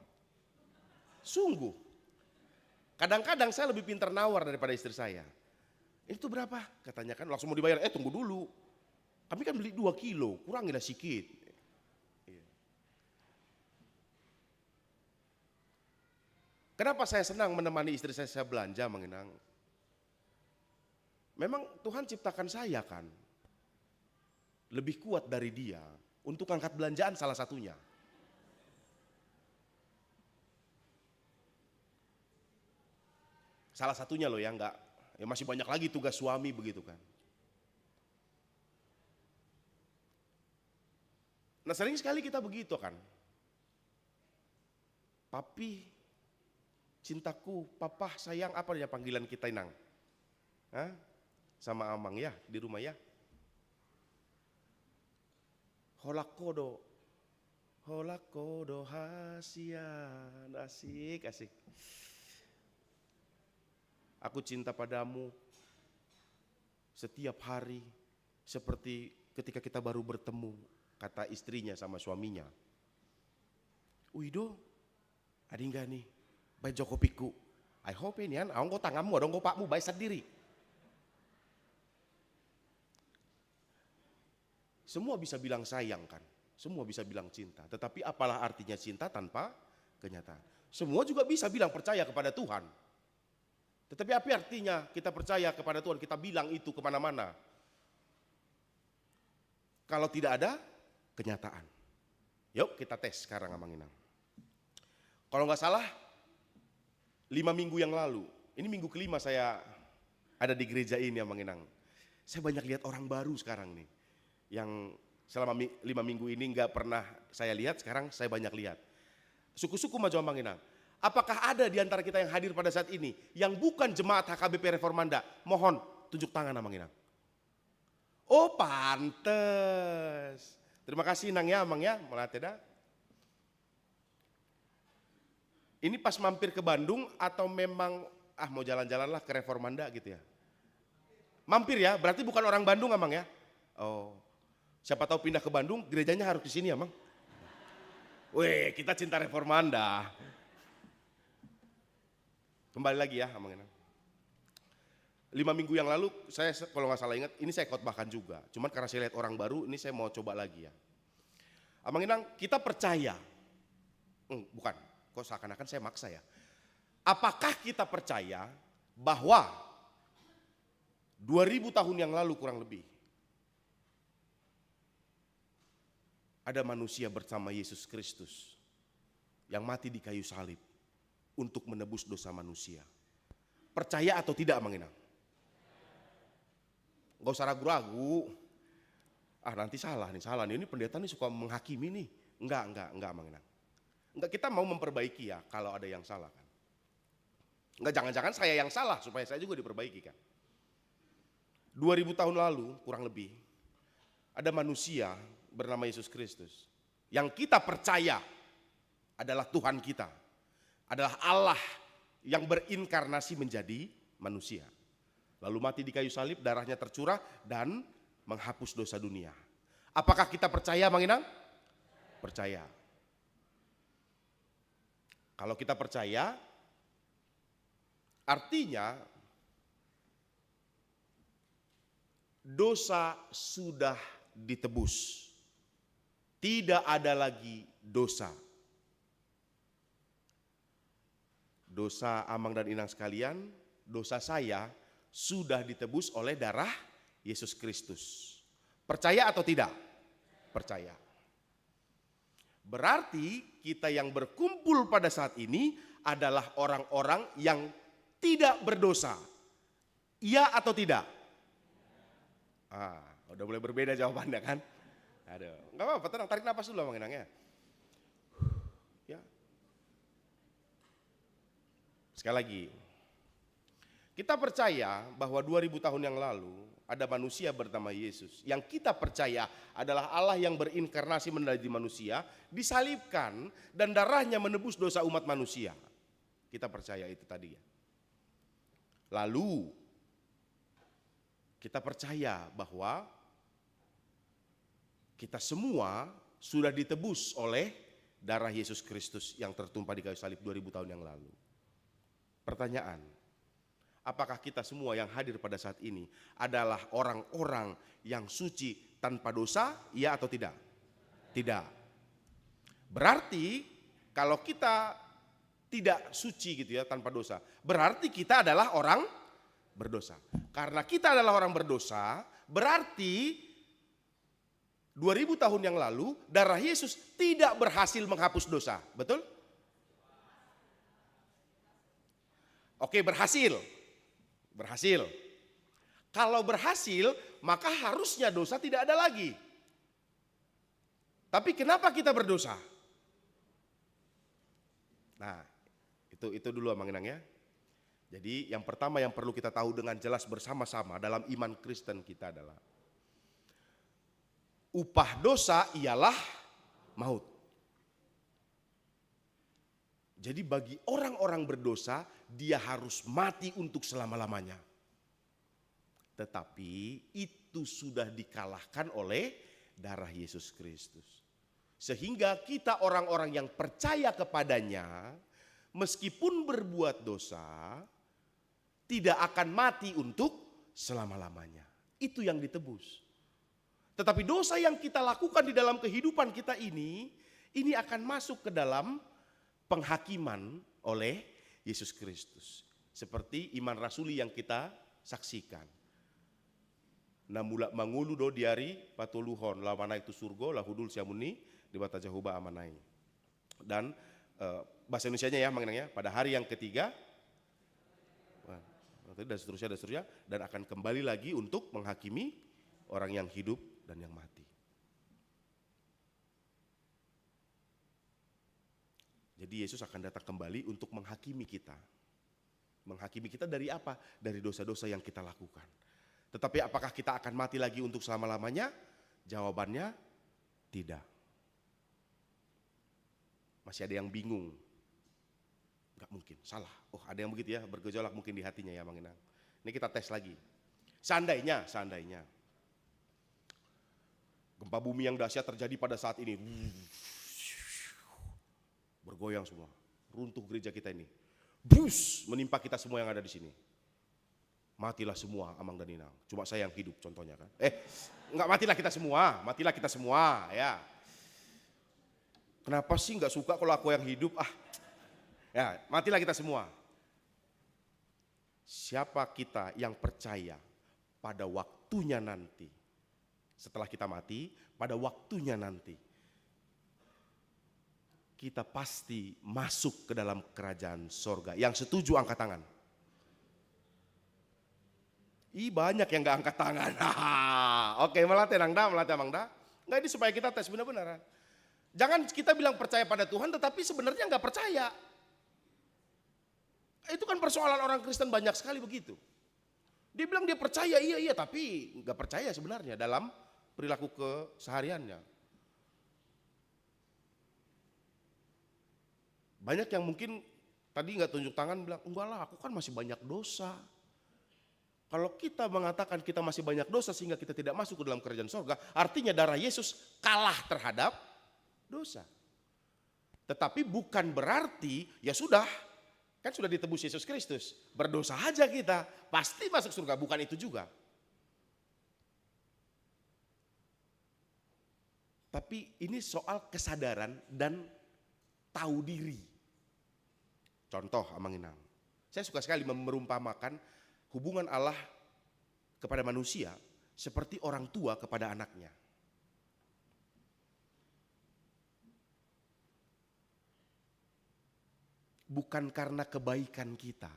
Sungguh. Kadang-kadang saya lebih pintar nawar daripada istri saya. Itu berapa? Katanya kan langsung mau dibayar. Tunggu dulu. Kami kan beli 2 kilo, kurangilah sedikit. Kenapa saya senang menemani istri saya belanja, Mang Inang? Memang Tuhan ciptakan saya kan lebih kuat dari dia untuk angkat belanjaan salah satunya. Salah satunya loh ya, enggak, ya masih banyak lagi tugas suami begitu kan. Nah sering sekali kita begitu kan. Papi, cintaku, papa, sayang, apa ya panggilan kita Inang? Hah? Sama Amang ya di rumah ya. Holakodo, holakodo hasian, asik, asik. Aku cinta padamu setiap hari seperti ketika kita baru bertemu, kata istrinya sama suaminya. Uido, ada enggak nih? Baik Jokopiku. I hope ini kan, aku tanganmu, dong pakmu baik sendiri. Semua bisa bilang sayang kan, semua bisa bilang cinta. Tetapi apalah artinya cinta tanpa kenyataan? Semua juga bisa bilang percaya kepada Tuhan. Tetapi apa artinya kita percaya kepada Tuhan, kita bilang itu kemana-mana? Kalau tidak ada kenyataan. Yuk kita tes sekarang Amang Inang. Kalau nggak salah 5 minggu yang lalu, ini minggu kelima saya ada di gereja ini Amang Inang. Saya banyak lihat orang baru sekarang nih. Yang selama 5 minggu ini nggak pernah saya lihat, sekarang saya banyak lihat. Suku-suku maju Amang Inang. Apakah ada di antara kita yang hadir pada saat ini yang bukan jemaat HKBP Reformanda? Mohon tunjuk tangan Amang Inang. Oh pantes. Terima kasih Nang ya Amang ya, melatih. Ini pas mampir ke Bandung atau memang mau jalan-jalan lah ke Reformanda gitu ya? Mampir ya, berarti bukan orang Bandung Amang ya? Oh, siapa tahu pindah ke Bandung, gerejanya harus di sini Amang. Weh, kita cinta Reformanda. Kembali lagi ya Amang Inang. 5 minggu yang lalu saya kalau nggak salah ingat, ini saya khotbahkan juga. Cuman karena saya lihat orang baru, ini saya mau coba lagi ya. Amang Inang, kita percaya. Bukan, kok seakan-akan saya maksa ya. Apakah kita percaya bahwa 2000 tahun yang lalu kurang lebih ada manusia bersama Yesus Kristus yang mati di kayu salib untuk menebus dosa manusia? Percaya atau tidak Amang Inang? Gak usah ragu-ragu. Nanti salah nih. Ini pendeta nih suka menghakimi nih. Enggak Amang Inang. Enggak, kita mau memperbaiki ya kalau ada yang salah kan. Enggak, jangan-jangan saya yang salah supaya saya juga diperbaiki kan. 2000 tahun lalu kurang lebih ada manusia bernama Yesus Kristus yang kita percaya adalah Tuhan kita, adalah Allah yang berinkarnasi menjadi manusia. Lalu mati di kayu salib, darahnya tercurah dan menghapus dosa dunia. Apakah kita percaya Mang Inang? Percaya. Kalau kita percaya, artinya dosa sudah ditebus. Tidak ada lagi dosa. Dosa Amang dan Inang sekalian, dosa saya sudah ditebus oleh darah Yesus Kristus. Percaya atau tidak? Percaya. Berarti kita yang berkumpul pada saat ini adalah orang-orang yang tidak berdosa. Iya atau tidak? Udah mulai berbeda jawabannya kan? Aduh, nggak apa-apa, tenang, tarik napas dulu Mang Inang ya. Ya. Sekali lagi, kita percaya bahwa 2000 tahun yang lalu ada manusia bernama Yesus. Yang kita percaya adalah Allah yang berinkarnasi menjadi manusia, disalibkan dan darahnya menebus dosa umat manusia. Kita percaya itu tadi ya. Lalu kita percaya bahwa kita semua sudah ditebus oleh darah Yesus Kristus yang tertumpah di kayu salib 2000 tahun yang lalu. Pertanyaan, apakah kita semua yang hadir pada saat ini adalah orang-orang yang suci tanpa dosa, iya atau tidak? Tidak. Berarti kalau kita tidak suci gitu ya, tanpa dosa, berarti kita adalah orang berdosa. Karena kita adalah orang berdosa, berarti 2000 tahun yang lalu darah Yesus tidak berhasil menghapus dosa. Betul? Oke, berhasil. Berhasil. Kalau berhasil, maka harusnya dosa tidak ada lagi. Tapi kenapa kita berdosa? Nah, itu dulu Mang Inang ya. Jadi yang pertama yang perlu kita tahu dengan jelas bersama-sama dalam iman Kristen kita adalah upah dosa ialah maut. Jadi bagi orang-orang berdosa, dia harus mati untuk selama-lamanya. Tetapi itu sudah dikalahkan oleh darah Yesus Kristus. Sehingga kita orang-orang yang percaya kepadanya, meskipun berbuat dosa, tidak akan mati untuk selama-lamanya. Itu yang ditebus. Tetapi dosa yang kita lakukan di dalam kehidupan kita ini akan masuk ke dalam penghakiman oleh Yesus Kristus. Seperti iman rasuli yang kita saksikan. Namula mangulu do diari patuluhon lawana itu surgo lahudul siamuni di bata jahuba amanai. Dan bahasa Indonesianya ya Mang Inang ya, pada hari yang ketiga dan seterusnya dan akan kembali lagi untuk menghakimi orang yang hidup dan yang mati. Jadi Yesus akan datang kembali untuk menghakimi kita. Menghakimi kita dari apa? Dari dosa-dosa yang kita lakukan. Tetapi apakah kita akan mati lagi untuk selama-lamanya? Jawabannya tidak. Masih ada yang bingung. Enggak mungkin, salah. Oh ada yang begitu ya, bergejolak mungkin di hatinya ya Mang Inang. Ini kita tes lagi. Seandainya gempa bumi yang dahsyat terjadi pada saat ini. Bergoyang semua, runtuh gereja kita ini. Bus menimpa kita semua yang ada di sini. Matilah semua Amang dan Inang. Cuma saya yang hidup contohnya kan. Enggak matilah kita semua ya. Kenapa sih enggak suka kalau aku yang hidup? Ya, matilah kita semua. Siapa kita yang percaya pada waktunya nanti? Setelah kita mati, pada waktunya nanti kita pasti masuk ke dalam kerajaan sorga. Yang setuju angkat tangan. Banyak yang gak angkat tangan. Oke, melatih Amang Da. Enggak, ini supaya kita tes benar-benar. Jangan kita bilang percaya pada Tuhan tetapi sebenarnya gak percaya. Itu kan persoalan orang Kristen banyak sekali begitu. Dia bilang dia percaya, iya tapi gak percaya sebenarnya dalam perilaku kesehariannya. Banyak yang mungkin tadi gak tunjuk tangan bilang, enggak lah aku kan masih banyak dosa. Kalau kita mengatakan kita masih banyak dosa sehingga kita tidak masuk ke dalam kerajaan sorga, artinya darah Yesus kalah terhadap dosa. Tetapi bukan berarti ya sudah, kan sudah ditebus Yesus Kristus, berdosa aja kita, pasti masuk surga, bukan itu juga. Tapi ini soal kesadaran dan tahu diri. Contoh Amang Inang, saya suka sekali merumpamakan hubungan Allah kepada manusia seperti orang tua kepada anaknya. Bukan karena kebaikan kita,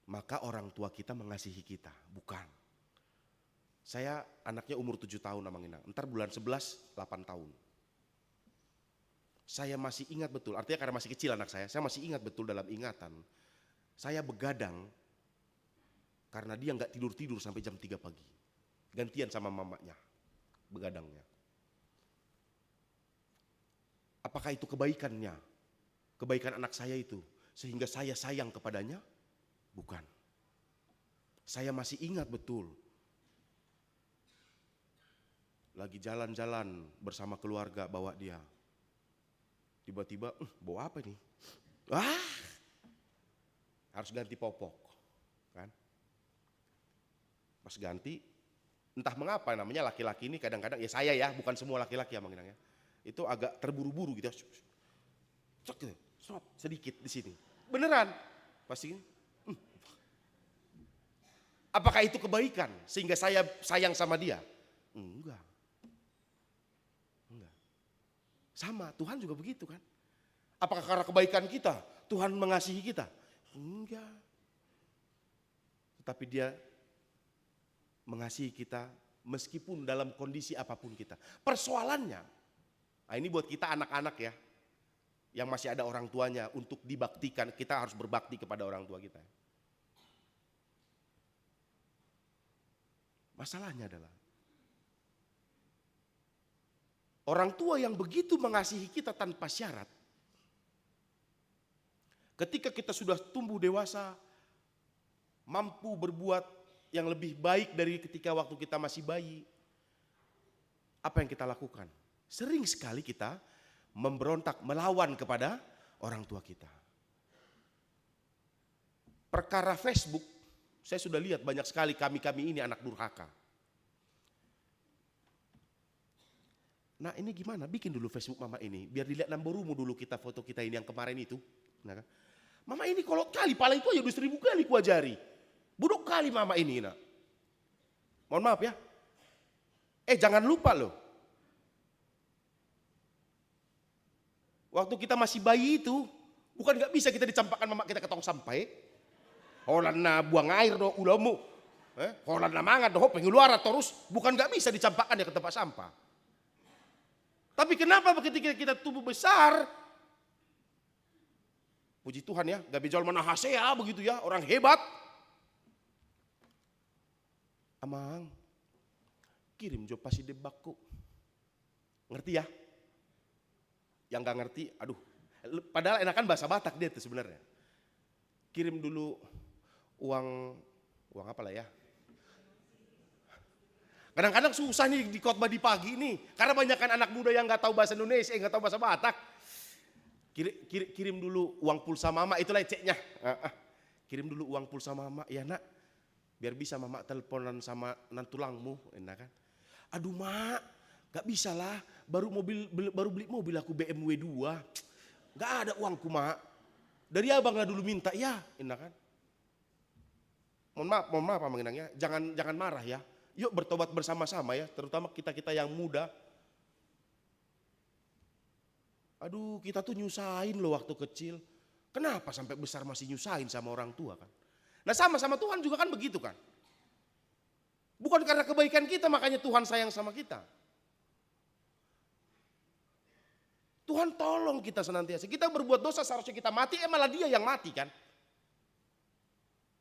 maka orang tua kita mengasihi kita, bukan. Saya anaknya umur 7 tahun Amang Inang, ntar bulan 11 8 tahun. Saya masih ingat betul, artinya karena masih kecil anak saya masih ingat betul dalam ingatan. Saya begadang karena dia nggak tidur-tidur sampai jam 3 pagi. Gantian sama mamanya, begadangnya. Apakah itu kebaikannya? Kebaikan anak saya itu, sehingga saya sayang kepadanya? Bukan. Saya masih ingat betul. Lagi jalan-jalan bersama keluarga bawa dia. Tiba-tiba, bawa apa ini? Wah, harus ganti popok, kan? Pas ganti, entah mengapa namanya laki-laki ini kadang-kadang, ya saya ya, bukan semua laki-laki ya Mang Inang ya. Itu agak terburu-buru gitu ya. Cek gitu, stop, sedikit di sini. Beneran, pasti. Apakah itu kebaikan sehingga saya sayang sama dia? Enggak. Sama, Tuhan juga begitu kan. Apakah karena kebaikan kita, Tuhan mengasihi kita? Enggak. Tetapi dia mengasihi kita meskipun dalam kondisi apapun kita. Persoalannya, nah ini buat kita anak-anak ya, yang masih ada orang tuanya untuk dibaktikan, kita harus berbakti kepada orang tua kita. Masalahnya adalah, orang tua yang begitu mengasihi kita tanpa syarat, ketika kita sudah tumbuh dewasa, mampu berbuat yang lebih baik dari ketika waktu kita masih bayi, apa yang kita lakukan? Sering sekali kita memberontak, melawan kepada orang tua kita. Perkara Facebook, saya sudah lihat banyak sekali kami-kami ini anak durhaka. Nah ini gimana, bikin dulu Facebook mama ini, biar dilihat namborumu dulu kita foto kita ini yang kemarin itu. Nah, kan? Mama ini kalau kali pala itu aja 1000 kali kuajari. Budok kali mama ini. Nah. Mohon maaf ya. Jangan lupa loh. Waktu kita masih bayi itu, bukan gak bisa kita dicampakkan mama kita ke tong sampah. Holan na buang air do ulamu. Holan na mangan do pengeluaran terus, bukan gak bisa dicampakkan dia ke tempat sampah. Tapi kenapa ketika kita tumbuh besar, puji Tuhan ya, gak bijol manahasea begitu ya, orang hebat. Amang, kirim jo pasi debakku. Ngerti ya? Yang gak ngerti, aduh. Padahal enakan bahasa Batak dia tuh sebenarnya. Kirim dulu uang apa lah ya. Kadang-kadang susah nih di khotbah di pagi nih, karena banyakkan anak muda yang nggak tahu bahasa Indonesia, nggak tahu bahasa Batak. Kirim dulu uang pulsa mama, itulah ceknya. Kirim dulu uang pulsa mama, ya nak, biar bisa mama teleponan sama nantulangmu, enak kan? Aduh mak, nggak bisa lah, baru beli mobil aku BMW 2, nggak ada uangku mak. Dari abang lah dulu minta, ya, enak kan? Mohon maaf Mang Inang ya, jangan marah ya. Yuk bertobat bersama-sama ya, terutama kita-kita yang muda. Aduh, kita tuh nyusahin loh waktu kecil. Kenapa sampai besar masih nyusahin sama orang tua kan? Nah sama-sama Tuhan juga kan begitu kan? Bukan karena kebaikan kita makanya Tuhan sayang sama kita. Tuhan tolong kita senantiasa. Kita berbuat dosa seharusnya kita mati, malah dia yang mati kan?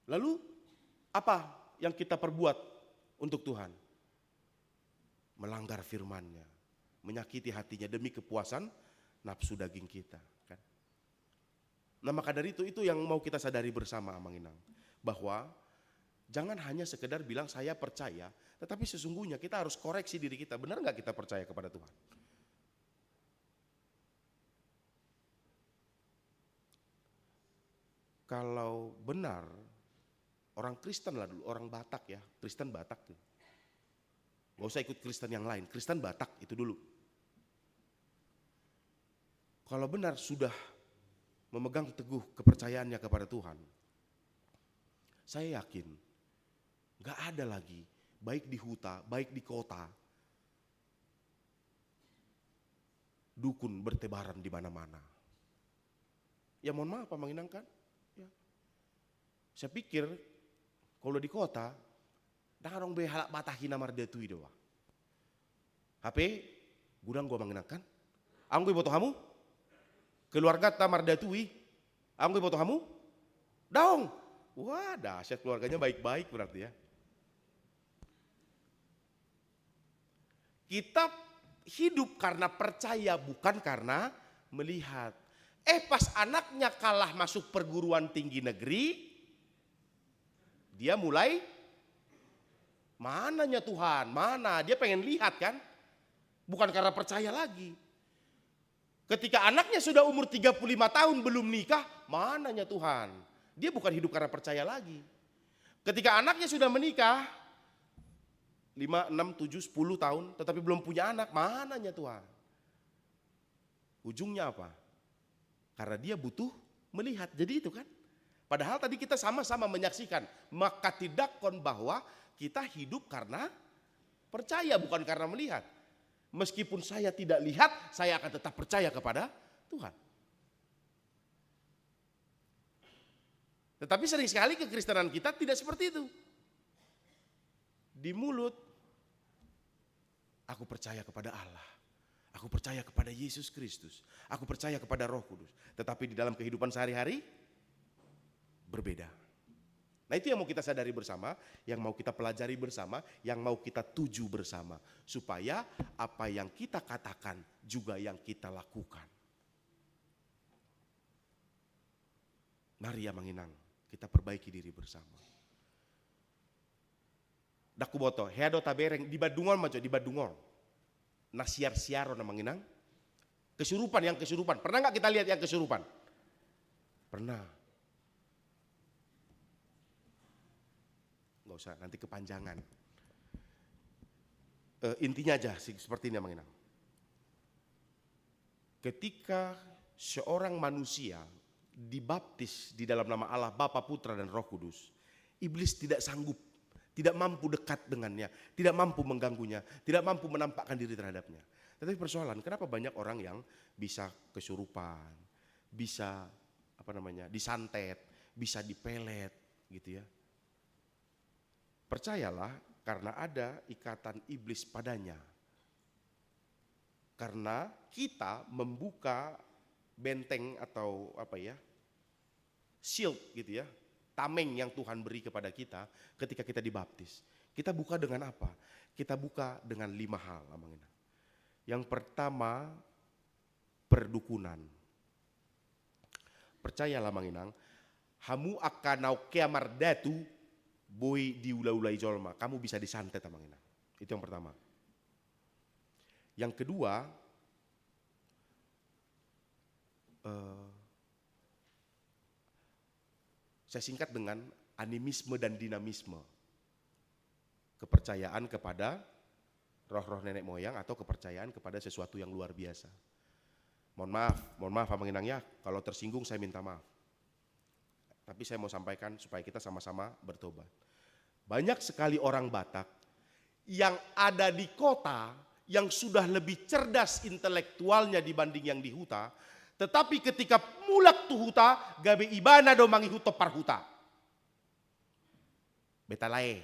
Lalu apa yang kita perbuat untuk Tuhan? Melanggar firman-Nya, menyakiti hatinya demi kepuasan nafsu daging kita. Kan? Nah maka dari itu yang mau kita sadari bersama Mang Inang. Bahwa jangan hanya sekedar bilang saya percaya, tetapi sesungguhnya kita harus koreksi diri kita. Benar gak kita percaya kepada Tuhan? Kalau benar, orang Kristen lah dulu, orang Batak ya, Kristen Batak tuh. Gak usah ikut Kristen yang lain, Kristen Batak itu dulu. Kalau benar sudah memegang teguh kepercayaannya kepada Tuhan, saya yakin gak ada lagi, baik di huta, baik di kota, dukun bertebaran di mana-mana. Ya mohon maaf Mang Inang kan? Ya. Saya pikir kalau di kota Dengan orang behalak batahina mardetui doa. HP, gudang gua mengenakan. Anggo boto kamu? Keluarga ta mardetui. Anggo boto kamu? Daong. Wah, dahsyat keluarganya baik-baik berarti ya. Kita hidup karena percaya bukan karena melihat. Pas anaknya kalah masuk perguruan tinggi negeri, dia mulai, mananya Tuhan, mana? Dia pengen lihat kan? Bukan karena percaya lagi. Ketika anaknya sudah umur 35 tahun belum nikah, mananya Tuhan? Dia bukan hidup karena percaya lagi. Ketika anaknya sudah menikah, 5, 6, 7, 10 tahun tetapi belum punya anak, mananya Tuhan? Ujungnya apa? Karena dia butuh melihat. Jadi itu kan. Padahal tadi kita sama-sama menyaksikan. Maka tidakon bahwa kita hidup karena percaya bukan karena melihat. Meskipun saya tidak lihat, saya akan tetap percaya kepada Tuhan. Tetapi sering sekali kekristenan kita tidak seperti itu. Di mulut, aku percaya kepada Allah. Aku percaya kepada Yesus Kristus. Aku percaya kepada Roh Kudus. Tetapi di dalam kehidupan sehari-hari berbeda. Nah itu yang mau kita sadari bersama, yang mau kita pelajari bersama, yang mau kita tuju bersama. Supaya apa yang kita katakan juga yang kita lakukan. Mari ya Manginang, kita perbaiki diri bersama. Dakuboto, heado tabereng di Badungol maco di Badungol. Nasiar-siaro na Manginang. Kesurupan yang kesurupan. Pernah nggak kita lihat yang kesurupan? Pernah. Nggak usah, nanti kepanjangan. Intinya aja seperti ini Manginang. Ketika seorang manusia dibaptis di dalam nama Allah Bapa, Putra dan Roh Kudus, iblis tidak sanggup, tidak mampu dekat dengannya, tidak mampu mengganggunya, tidak mampu menampakkan diri terhadapnya. Tetapi persoalan, kenapa banyak orang yang bisa kesurupan, bisa disantet, bisa dipelet gitu ya. Percayalah karena ada ikatan iblis padanya. Karena kita membuka benteng atau shield gitu ya. Tameng yang Tuhan beri kepada kita ketika kita dibaptis. Kita buka dengan apa? Kita buka dengan 5 hal. Yang pertama, perdukunan. Percayalah Manginang, hamu akanau keamardatu boy diula-ulai jolma. Kamu bisa disantet Manginang. Itu yang pertama. Yang kedua, saya singkat dengan animisme dan dinamisme. Kepercayaan kepada roh-roh nenek moyang atau kepercayaan kepada sesuatu yang luar biasa. Mohon maaf Pak Manginang ya, kalau tersinggung saya minta maaf. Tapi saya mau sampaikan supaya kita sama-sama bertobat. Banyak sekali orang Batak yang ada di kota yang sudah lebih cerdas intelektualnya dibanding yang di huta, tetapi ketika mulak tu huta, gabe ibana do mangi huto par huta. Beta lae,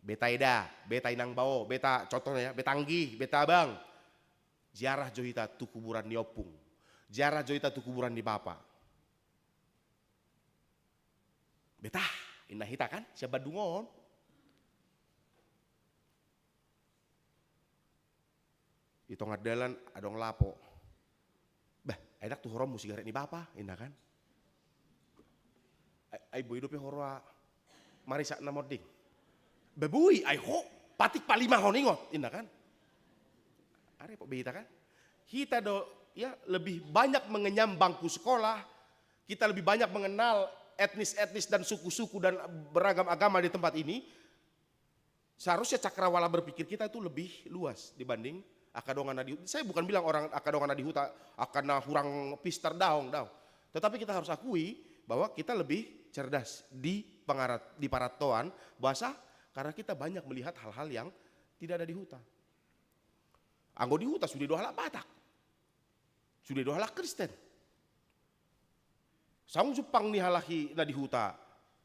beta eda, beta inang bao, beta contohnya ya, beta anggi, beta abang. Ziarah johita tu kuburan di opung. Ziarah johita tu kuburan di bapa. Beta, indah hita kan, siapa dungon. Itu ngadalan adong lapo. Enak tuh horom musigaret ni bapa, indah kan? Ay boy dope horwa marisa na moding. Babui ay ho patik palima honingot, indah kan? Are po beta kan? Kita ya lebih banyak mengenyam bangku sekolah, kita lebih banyak mengenal etnis-etnis dan suku-suku dan beragam agama di tempat ini. Seharusnya cakrawala berpikir kita itu lebih luas dibanding akadongan di huta. Saya bukan bilang orang akadongan di huta akan hurang pister daung. Tetapi kita harus akui bahwa kita lebih cerdas di paratoan bahasa karena kita banyak melihat hal-hal yang tidak ada di huta. Anggo di huta sudah dohalak Batak. Sudah dohalak Kristen. Sang Jepang nih halahi na di huta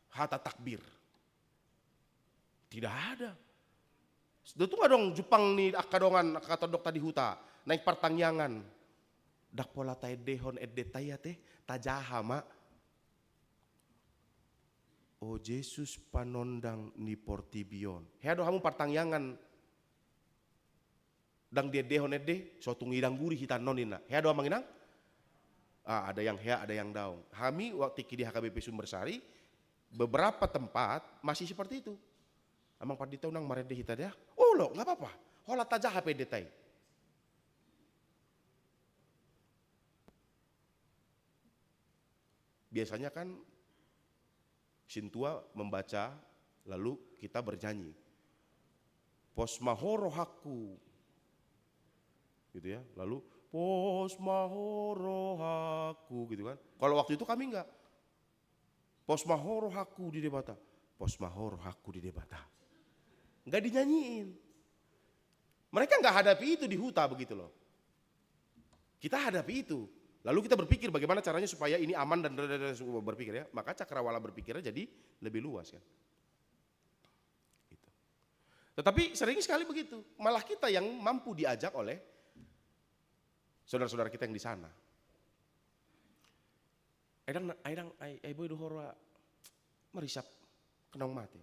hata takbir. Tidak ada. Sudah tuh nggak dong Jepang nih akadongan kata dok tadi huta naik pertangyangan. Dak pola tay dehon edetaya teh tajaha mak. Oh Yesus panondang ni portibion. Heado kamu pertangyangan. Dang dia dehon ede so tungidang guri hitan nonina. Heado manginang? Ada yang hea, ada yang daung. Kami waktu di HKBP Sumbersari beberapa tempat masih seperti itu. Amang padita unang marede hita dia. Oh lo nggak apa-apa. Hola taja HP detai. Biasanya kan Sintua membaca lalu kita bernyanyi. Posmahoro haku. Gitu ya. Lalu posmahoro haku gitu kan. Kalau waktu itu kami enggak. Posmahoro haku di debata. Posmahoro haku di debata. Enggak dinyanyiin. Mereka enggak hadapi itu di huta begitu loh. Kita hadapi itu. Lalu kita berpikir bagaimana caranya supaya ini aman dan berpikir ya. Maka cakrawala berpikirnya jadi lebih luas kan. Gitu. Tetapi sering sekali begitu. Malah kita yang mampu diajak oleh saudara-saudara kita yang di sana. Aidang boy dohora merisap kenong mati.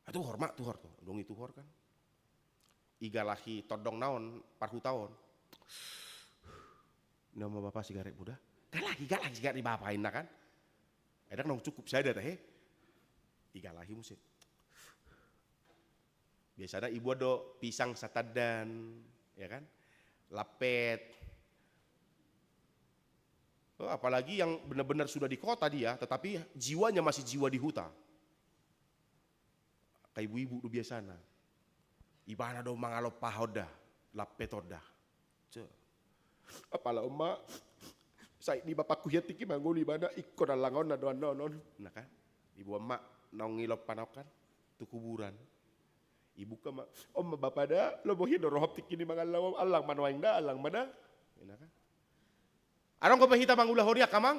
Atuh hormat tuhor tuh, dong itu hor kan. Igalahi todong naon parhu tahun. Nama bapak sigaret muda. Galaki sigaret dibapain kan. Aidang nong cukup saya teh. Igalahi musik. Biasanya ibu ada pisang satadan, ya kan? Lapet. Oh, apalagi yang benar-benar sudah di kota dia, tetapi jiwanya masih jiwa di huta. Kayak ibu-ibu tuh biasana. Ibana do mangalop pahoda, lapetoda. Apalah emak, saya di bapakku ya tiki manggul ibana ikut dalangon na doan non. Nah kan, ibu emak nongilop panokan, tu kuburan. Ibu ka mak, bapak dah, lo bohi dorohop tiki ni mangalawam alang manuaing dah, alang mana? Nah kan. Arong ko pahita mangulah horia kamang?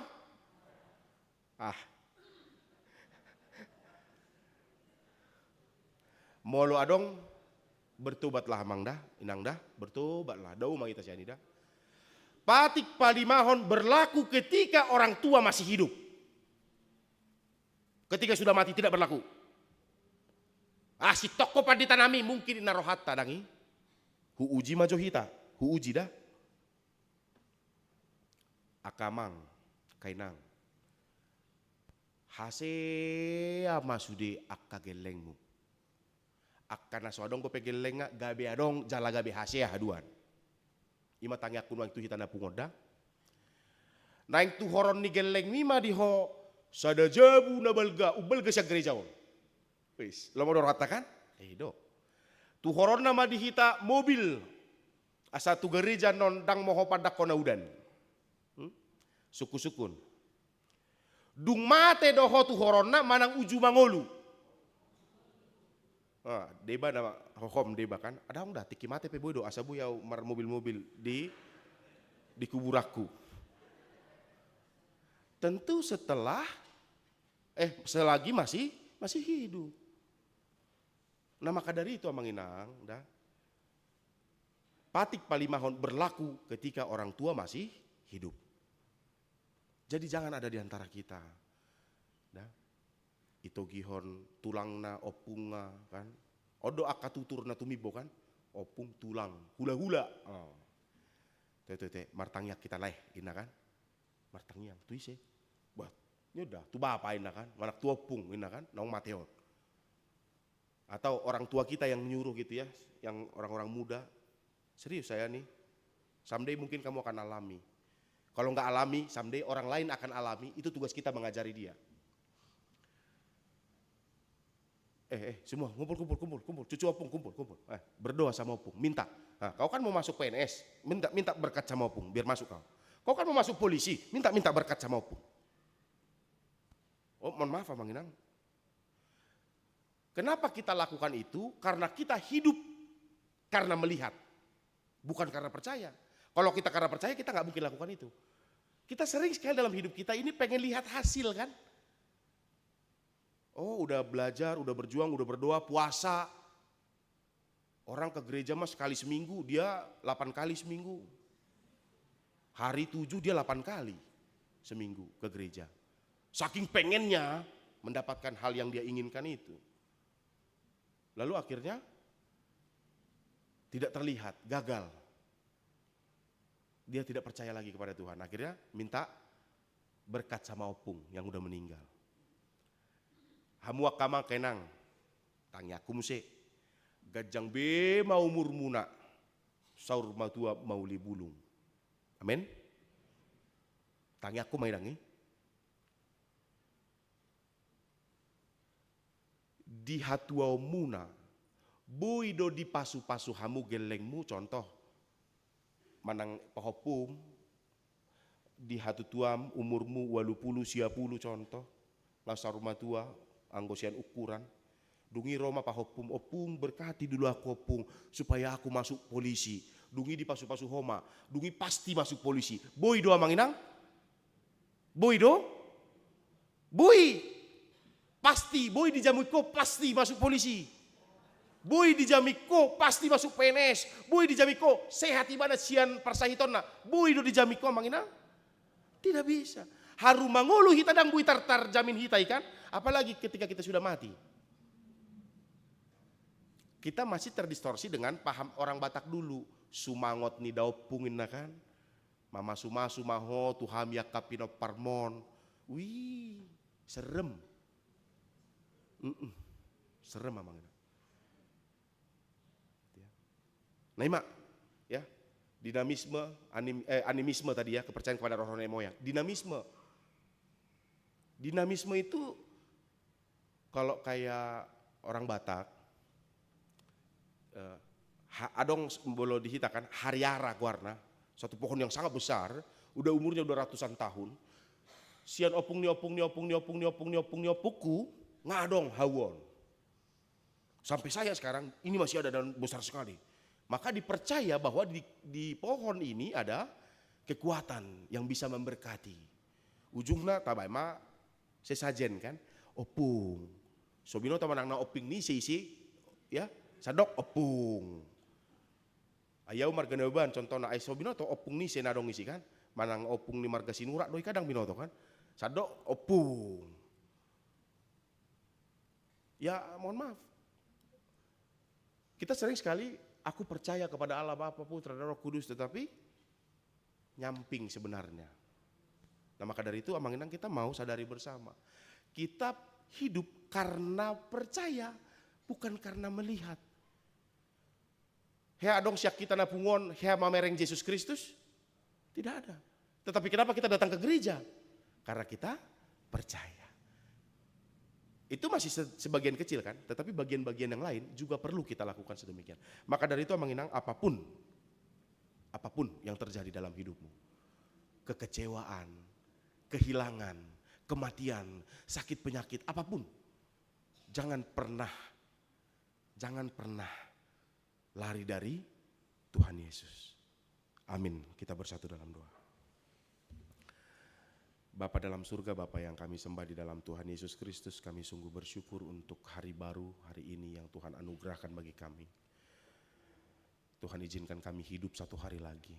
Molo adong bertobatlah amang dah, inang dah, bertobatlah. Dau mang ita siani dah. Patik palimahon berlaku ketika orang tua masih hidup. Ketika sudah mati tidak berlaku. Si toko paditanami mungkin inarohata dangi. Hu uji majohita, hu uji dah. Akamang, kainang. Hasea masude akagelengmu. Akana swadong ko pegelenga gabe adong jala gabe hasea haduan. Ima tangi akun wang itu hitana pungoda. Naing tu horon ni geleng mima diho sada jabu na balga ubal sa gereja on. Wis, lo mau katakan? Do. Tu horon nama dihita mobil. Asa tu gereja non dang moho padak kona udan. Suku-sukun. Dung mate doho tu horonna manang uju mangolu. Deba nama hohom deba kan. Ada dah tiki mate pe bodo asabu ya mar mobil-mobil di kuburaku. Tentu setelah selagi masih hidup. Nah maka dari itu amang inang dah. Patik palimahon berlaku ketika orang tua masih hidup. Jadi jangan ada di antara kita. Nah, itu gihon tulangna opunga kan. Odo akatutur na tumibo kan. Opung tulang hula-hula. Tete martangyak kita leh ina kan. Martangyak tu ise. Buat nyoda tu bapa ina kan. Manak tu opung ina kan. Naung mateon. Atau orang tua kita yang nyuruh gitu ya. Yang orang-orang muda. Serius saya nih. Someday mungkin kamu akan alami. Kalau nggak alami, someday orang lain akan alami. Itu tugas kita mengajari dia. Semua kumpul. Cucu opung kumpul. Berdoa sama opung, minta. Kau kan mau masuk PNS, minta berkat sama opung, biar masuk kau. Kau kan mau masuk polisi, minta berkat sama opung. Oh, mohon maaf Abang Inang. Kenapa kita lakukan itu? Karena kita hidup karena melihat, bukan karena percaya. Kalau kita karena percaya kita nggak mungkin lakukan itu. Kita sering sekali dalam hidup kita ini pengen lihat hasil kan. Oh udah belajar, udah berjuang, udah berdoa, puasa. Orang ke gereja mas sekali seminggu, dia 8 kali seminggu. Hari 7 dia 8 kali seminggu ke gereja. Saking pengennya mendapatkan hal yang dia inginkan itu. Lalu akhirnya tidak terlihat, gagal. Dia tidak percaya lagi kepada Tuhan. Akhirnya minta berkat sama opung yang udah meninggal. Hamuak kama kenang, tangyakum se. Gajang be mau murmuna, saur matua mau libulung. Amin. Tangyakum may dangi. Di hatua muna, boy do di pasu-pasu hamu gelengmu contoh. Manang pahopum, di hatu tuam umurmu 80 siapulu contoh. Ngasar rumah tua, anggosian ukuran. Dungi Roma pahopum, opung berkati dulu aku opung supaya aku masuk polisi. Dungi di pasu-pasu homa, dungi pasti masuk polisi. Boy do amanginang? Boy do? Boy! Pasti, boy di Jamiko pasti masuk polisi. Boy di Jamiko pasti masuk PNS. Boy di Jamiko sehat ibadah sian persahitonna. Boy do di Jamiko amanginang? Tidak bisa. Haru mangulu hitadang bui tartar jamin hitai kan? Apalagi ketika kita sudah mati. Kita masih terdistorsi dengan paham orang Batak dulu. Sumangot ni daopungin na kan. Mama suma sumaho tuham yakapino parmon. Wih, serem. Serem amang. Nah imak, ya, dinamisme, animisme tadi ya, kepercayaan kepada roh nenek moyang. Dinamisme itu kalau kayak orang Batak, adong bolo dihitakan hariara guarna, satu pohon yang sangat besar, udah umurnya udah ratusan tahun. Sian opung puku ngadong hawon. Sampai saya sekarang ini masih ada dan besar sekali. Maka dipercaya bahwa di pohon ini ada kekuatan yang bisa memberkati. Ujungnya tabaima sesajen kan, opung. Sobino tamanang na oping ni sisi ya, sadok opung. Ayaw marga neban contohna ay sobino to opung ni senadong isi kan. Manang opung ni marga sinura doi kadang binoto kan. Sadok opung. Ya mohon maaf. Kita sering sekali aku percaya kepada Allah Bapa Putra dan Roh Kudus tetapi nyamping sebenarnya. Nah maka dari itu amanginang kita mau sadari bersama. Kita hidup karena percaya bukan karena melihat. Hea dong siak kita napungon, hea mamereng Yesus Kristus? Tidak ada. Tetapi kenapa kita datang ke gereja? Karena kita percaya. Itu masih sebagian kecil kan, tetapi bagian-bagian yang lain juga perlu kita lakukan sedemikian. Maka dari itu menginang apapun yang terjadi dalam hidupmu, kekecewaan, kehilangan, kematian, sakit penyakit, apapun, jangan pernah lari dari Tuhan Yesus. Amin. Kita bersatu dalam doa. Bapa dalam surga, Bapa yang kami sembah di dalam Tuhan Yesus Kristus, kami sungguh bersyukur untuk hari baru, hari ini yang Tuhan anugerahkan bagi kami. Tuhan izinkan kami hidup satu hari lagi.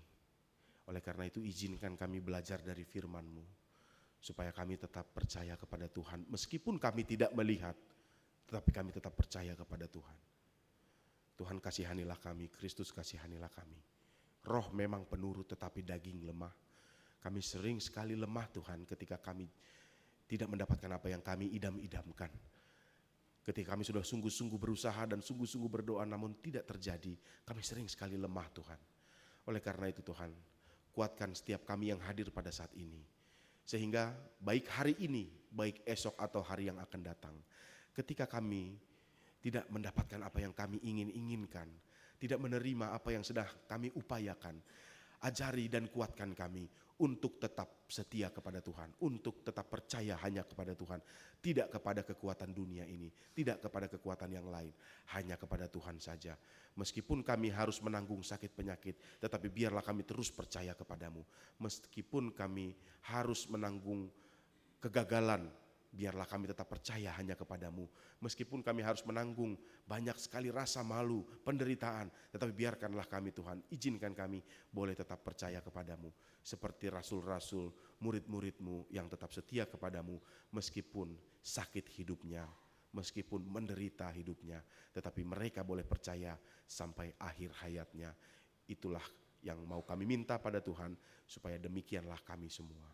Oleh karena itu izinkan kami belajar dari firman-Mu, supaya kami tetap percaya kepada Tuhan. Meskipun kami tidak melihat, tetapi kami tetap percaya kepada Tuhan. Tuhan kasihanilah kami, Kristus kasihanilah kami. Roh memang penurut tetapi daging lemah. Kami sering sekali lemah Tuhan ketika kami tidak mendapatkan apa yang kami idam-idamkan. Ketika kami sudah sungguh-sungguh berusaha dan sungguh-sungguh berdoa namun tidak terjadi, kami sering sekali lemah Tuhan. Oleh karena itu Tuhan, kuatkan setiap kami yang hadir pada saat ini. Sehingga baik hari ini, baik esok atau hari yang akan datang, ketika kami tidak mendapatkan apa yang kami inginkan, tidak menerima apa yang sudah kami upayakan, ajari dan kuatkan kami untuk tetap setia kepada Tuhan, untuk tetap percaya hanya kepada Tuhan, tidak kepada kekuatan dunia ini, tidak kepada kekuatan yang lain, hanya kepada Tuhan saja. Meskipun kami harus menanggung sakit penyakit, tetapi biarlah kami terus percaya kepadamu. Meskipun kami harus menanggung kegagalan biarlah kami tetap percaya hanya kepadamu. Meskipun kami harus menanggung banyak sekali rasa malu, penderitaan, tetapi biarkanlah kami Tuhan, izinkan kami boleh tetap percaya kepadamu. Seperti rasul-rasul, murid-muridmu yang tetap setia kepadamu, meskipun sakit hidupnya, meskipun menderita hidupnya, tetapi mereka boleh percaya sampai akhir hayatnya. Itulah yang mau kami minta pada Tuhan, supaya demikianlah kami semua.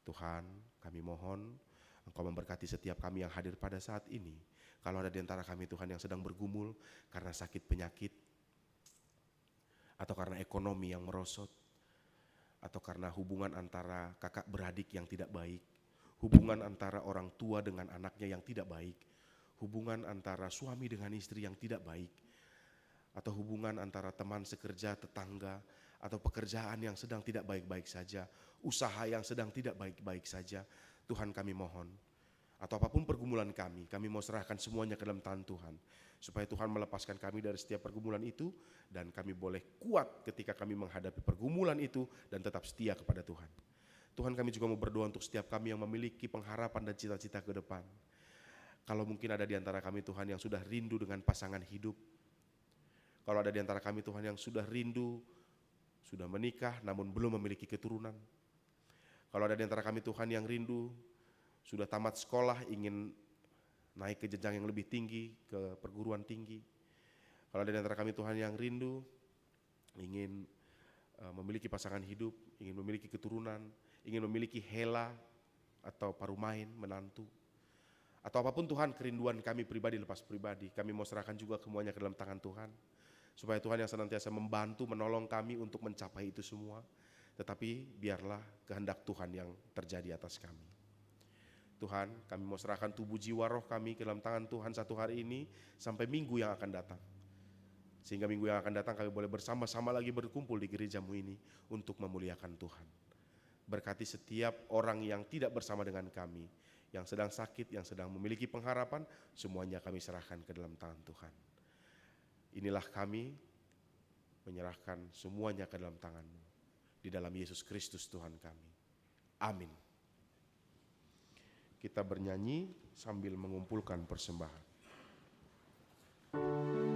Tuhan, kami mohon Engkau memberkati setiap kami yang hadir pada saat ini. Kalau ada di antara kami Tuhan yang sedang bergumul karena sakit penyakit, atau karena ekonomi yang merosot, atau karena hubungan antara kakak beradik yang tidak baik, hubungan antara orang tua dengan anaknya yang tidak baik, hubungan antara suami dengan istri yang tidak baik, atau hubungan antara teman sekerja, tetangga, atau pekerjaan yang sedang tidak baik-baik saja, usaha yang sedang tidak baik-baik saja, Tuhan kami mohon, atau apapun pergumulan kami mau serahkan semuanya ke dalam tangan Tuhan, supaya Tuhan melepaskan kami dari setiap pergumulan itu, dan kami boleh kuat ketika kami menghadapi pergumulan itu, dan tetap setia kepada Tuhan. Tuhan, kami juga mau berdoa untuk setiap kami yang memiliki pengharapan dan cita-cita ke depan. Kalau mungkin ada di antara kami Tuhan yang sudah rindu dengan pasangan hidup, kalau ada di antara kami Tuhan yang sudah rindu, sudah menikah namun belum memiliki keturunan, kalau ada di antara kami Tuhan yang rindu, sudah tamat sekolah, ingin naik ke jenjang yang lebih tinggi, ke perguruan tinggi. Kalau ada di antara kami Tuhan yang rindu, ingin memiliki pasangan hidup, ingin memiliki keturunan, ingin memiliki hela atau parumain, menantu. Atau apapun Tuhan kerinduan kami pribadi lepas pribadi, kami mau serahkan juga semuanya ke dalam tangan Tuhan. Supaya Tuhan yang senantiasa membantu, menolong kami untuk mencapai itu semua. Tetapi biarlah kehendak Tuhan yang terjadi atas kami. Tuhan, kami mau serahkan tubuh jiwa roh kami ke dalam tangan Tuhan satu hari ini sampai minggu yang akan datang. Sehingga minggu yang akan datang kami boleh bersama-sama lagi berkumpul di gerejamu ini untuk memuliakan Tuhan. Berkati setiap orang yang tidak bersama dengan kami, yang sedang sakit, yang sedang memiliki pengharapan, semuanya kami serahkan ke dalam tangan Tuhan. Inilah kami menyerahkan semuanya ke dalam tangan-Mu. Di dalam Yesus Kristus Tuhan kami. Amin. Kita bernyanyi sambil mengumpulkan persembahan. Tuhanku,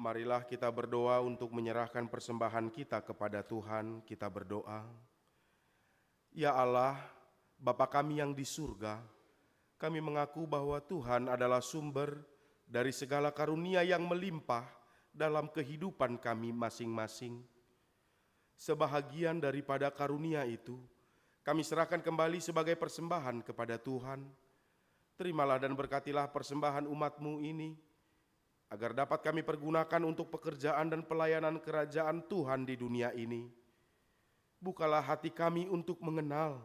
Marilah kita berdoa untuk menyerahkan persembahan kita kepada Tuhan. Kita berdoa. Ya Allah, Bapa kami yang di surga, kami mengaku bahwa Tuhan adalah sumber dari segala karunia yang melimpah dalam kehidupan kami masing-masing. Sebahagian daripada karunia itu, kami serahkan kembali sebagai persembahan kepada Tuhan. Terimalah dan berkatilah persembahan umat-Mu ini, agar dapat kami pergunakan untuk pekerjaan dan pelayanan kerajaan Tuhan di dunia ini. Bukalah hati kami untuk mengenal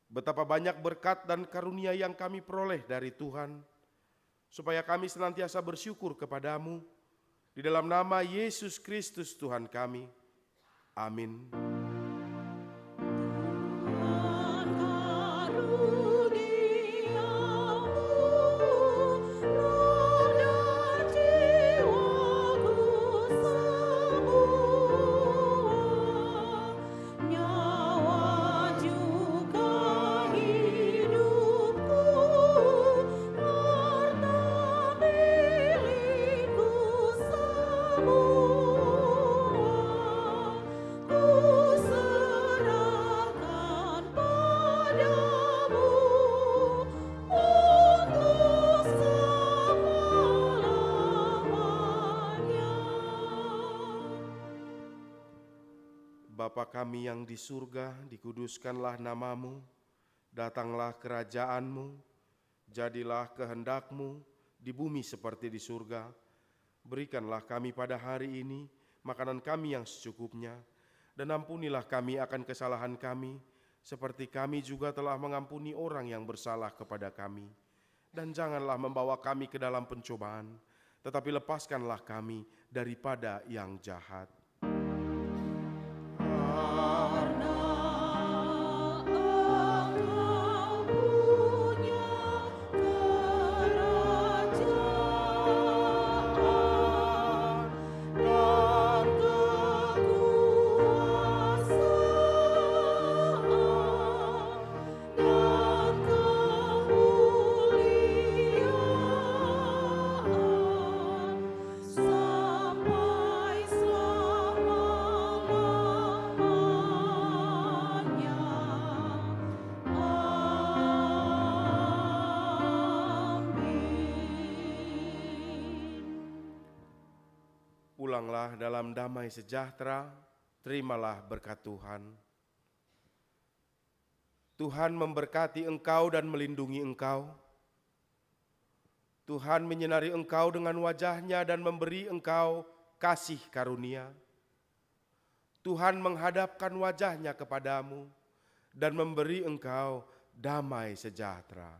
betapa banyak berkat dan karunia yang kami peroleh dari Tuhan, supaya kami senantiasa bersyukur kepadamu, di dalam nama Yesus Kristus Tuhan kami. Amin. Bapa kami yang di surga, dikuduskanlah nama-Mu, datanglah kerajaan-Mu, jadilah kehendak-Mu di bumi seperti di surga. Berikanlah kami pada hari ini makanan kami yang secukupnya, dan ampunilah kami akan kesalahan kami, seperti kami juga telah mengampuni orang yang bersalah kepada kami. Dan janganlah membawa kami ke dalam pencobaan, tetapi lepaskanlah kami daripada yang jahat. Pulanglah dalam damai sejahtera, terimalah berkat Tuhan. Tuhan memberkati engkau dan melindungi engkau. Tuhan menyinari engkau dengan wajah-Nya dan memberi engkau kasih karunia. Tuhan menghadapkan wajah-Nya kepadamu dan memberi engkau damai sejahtera.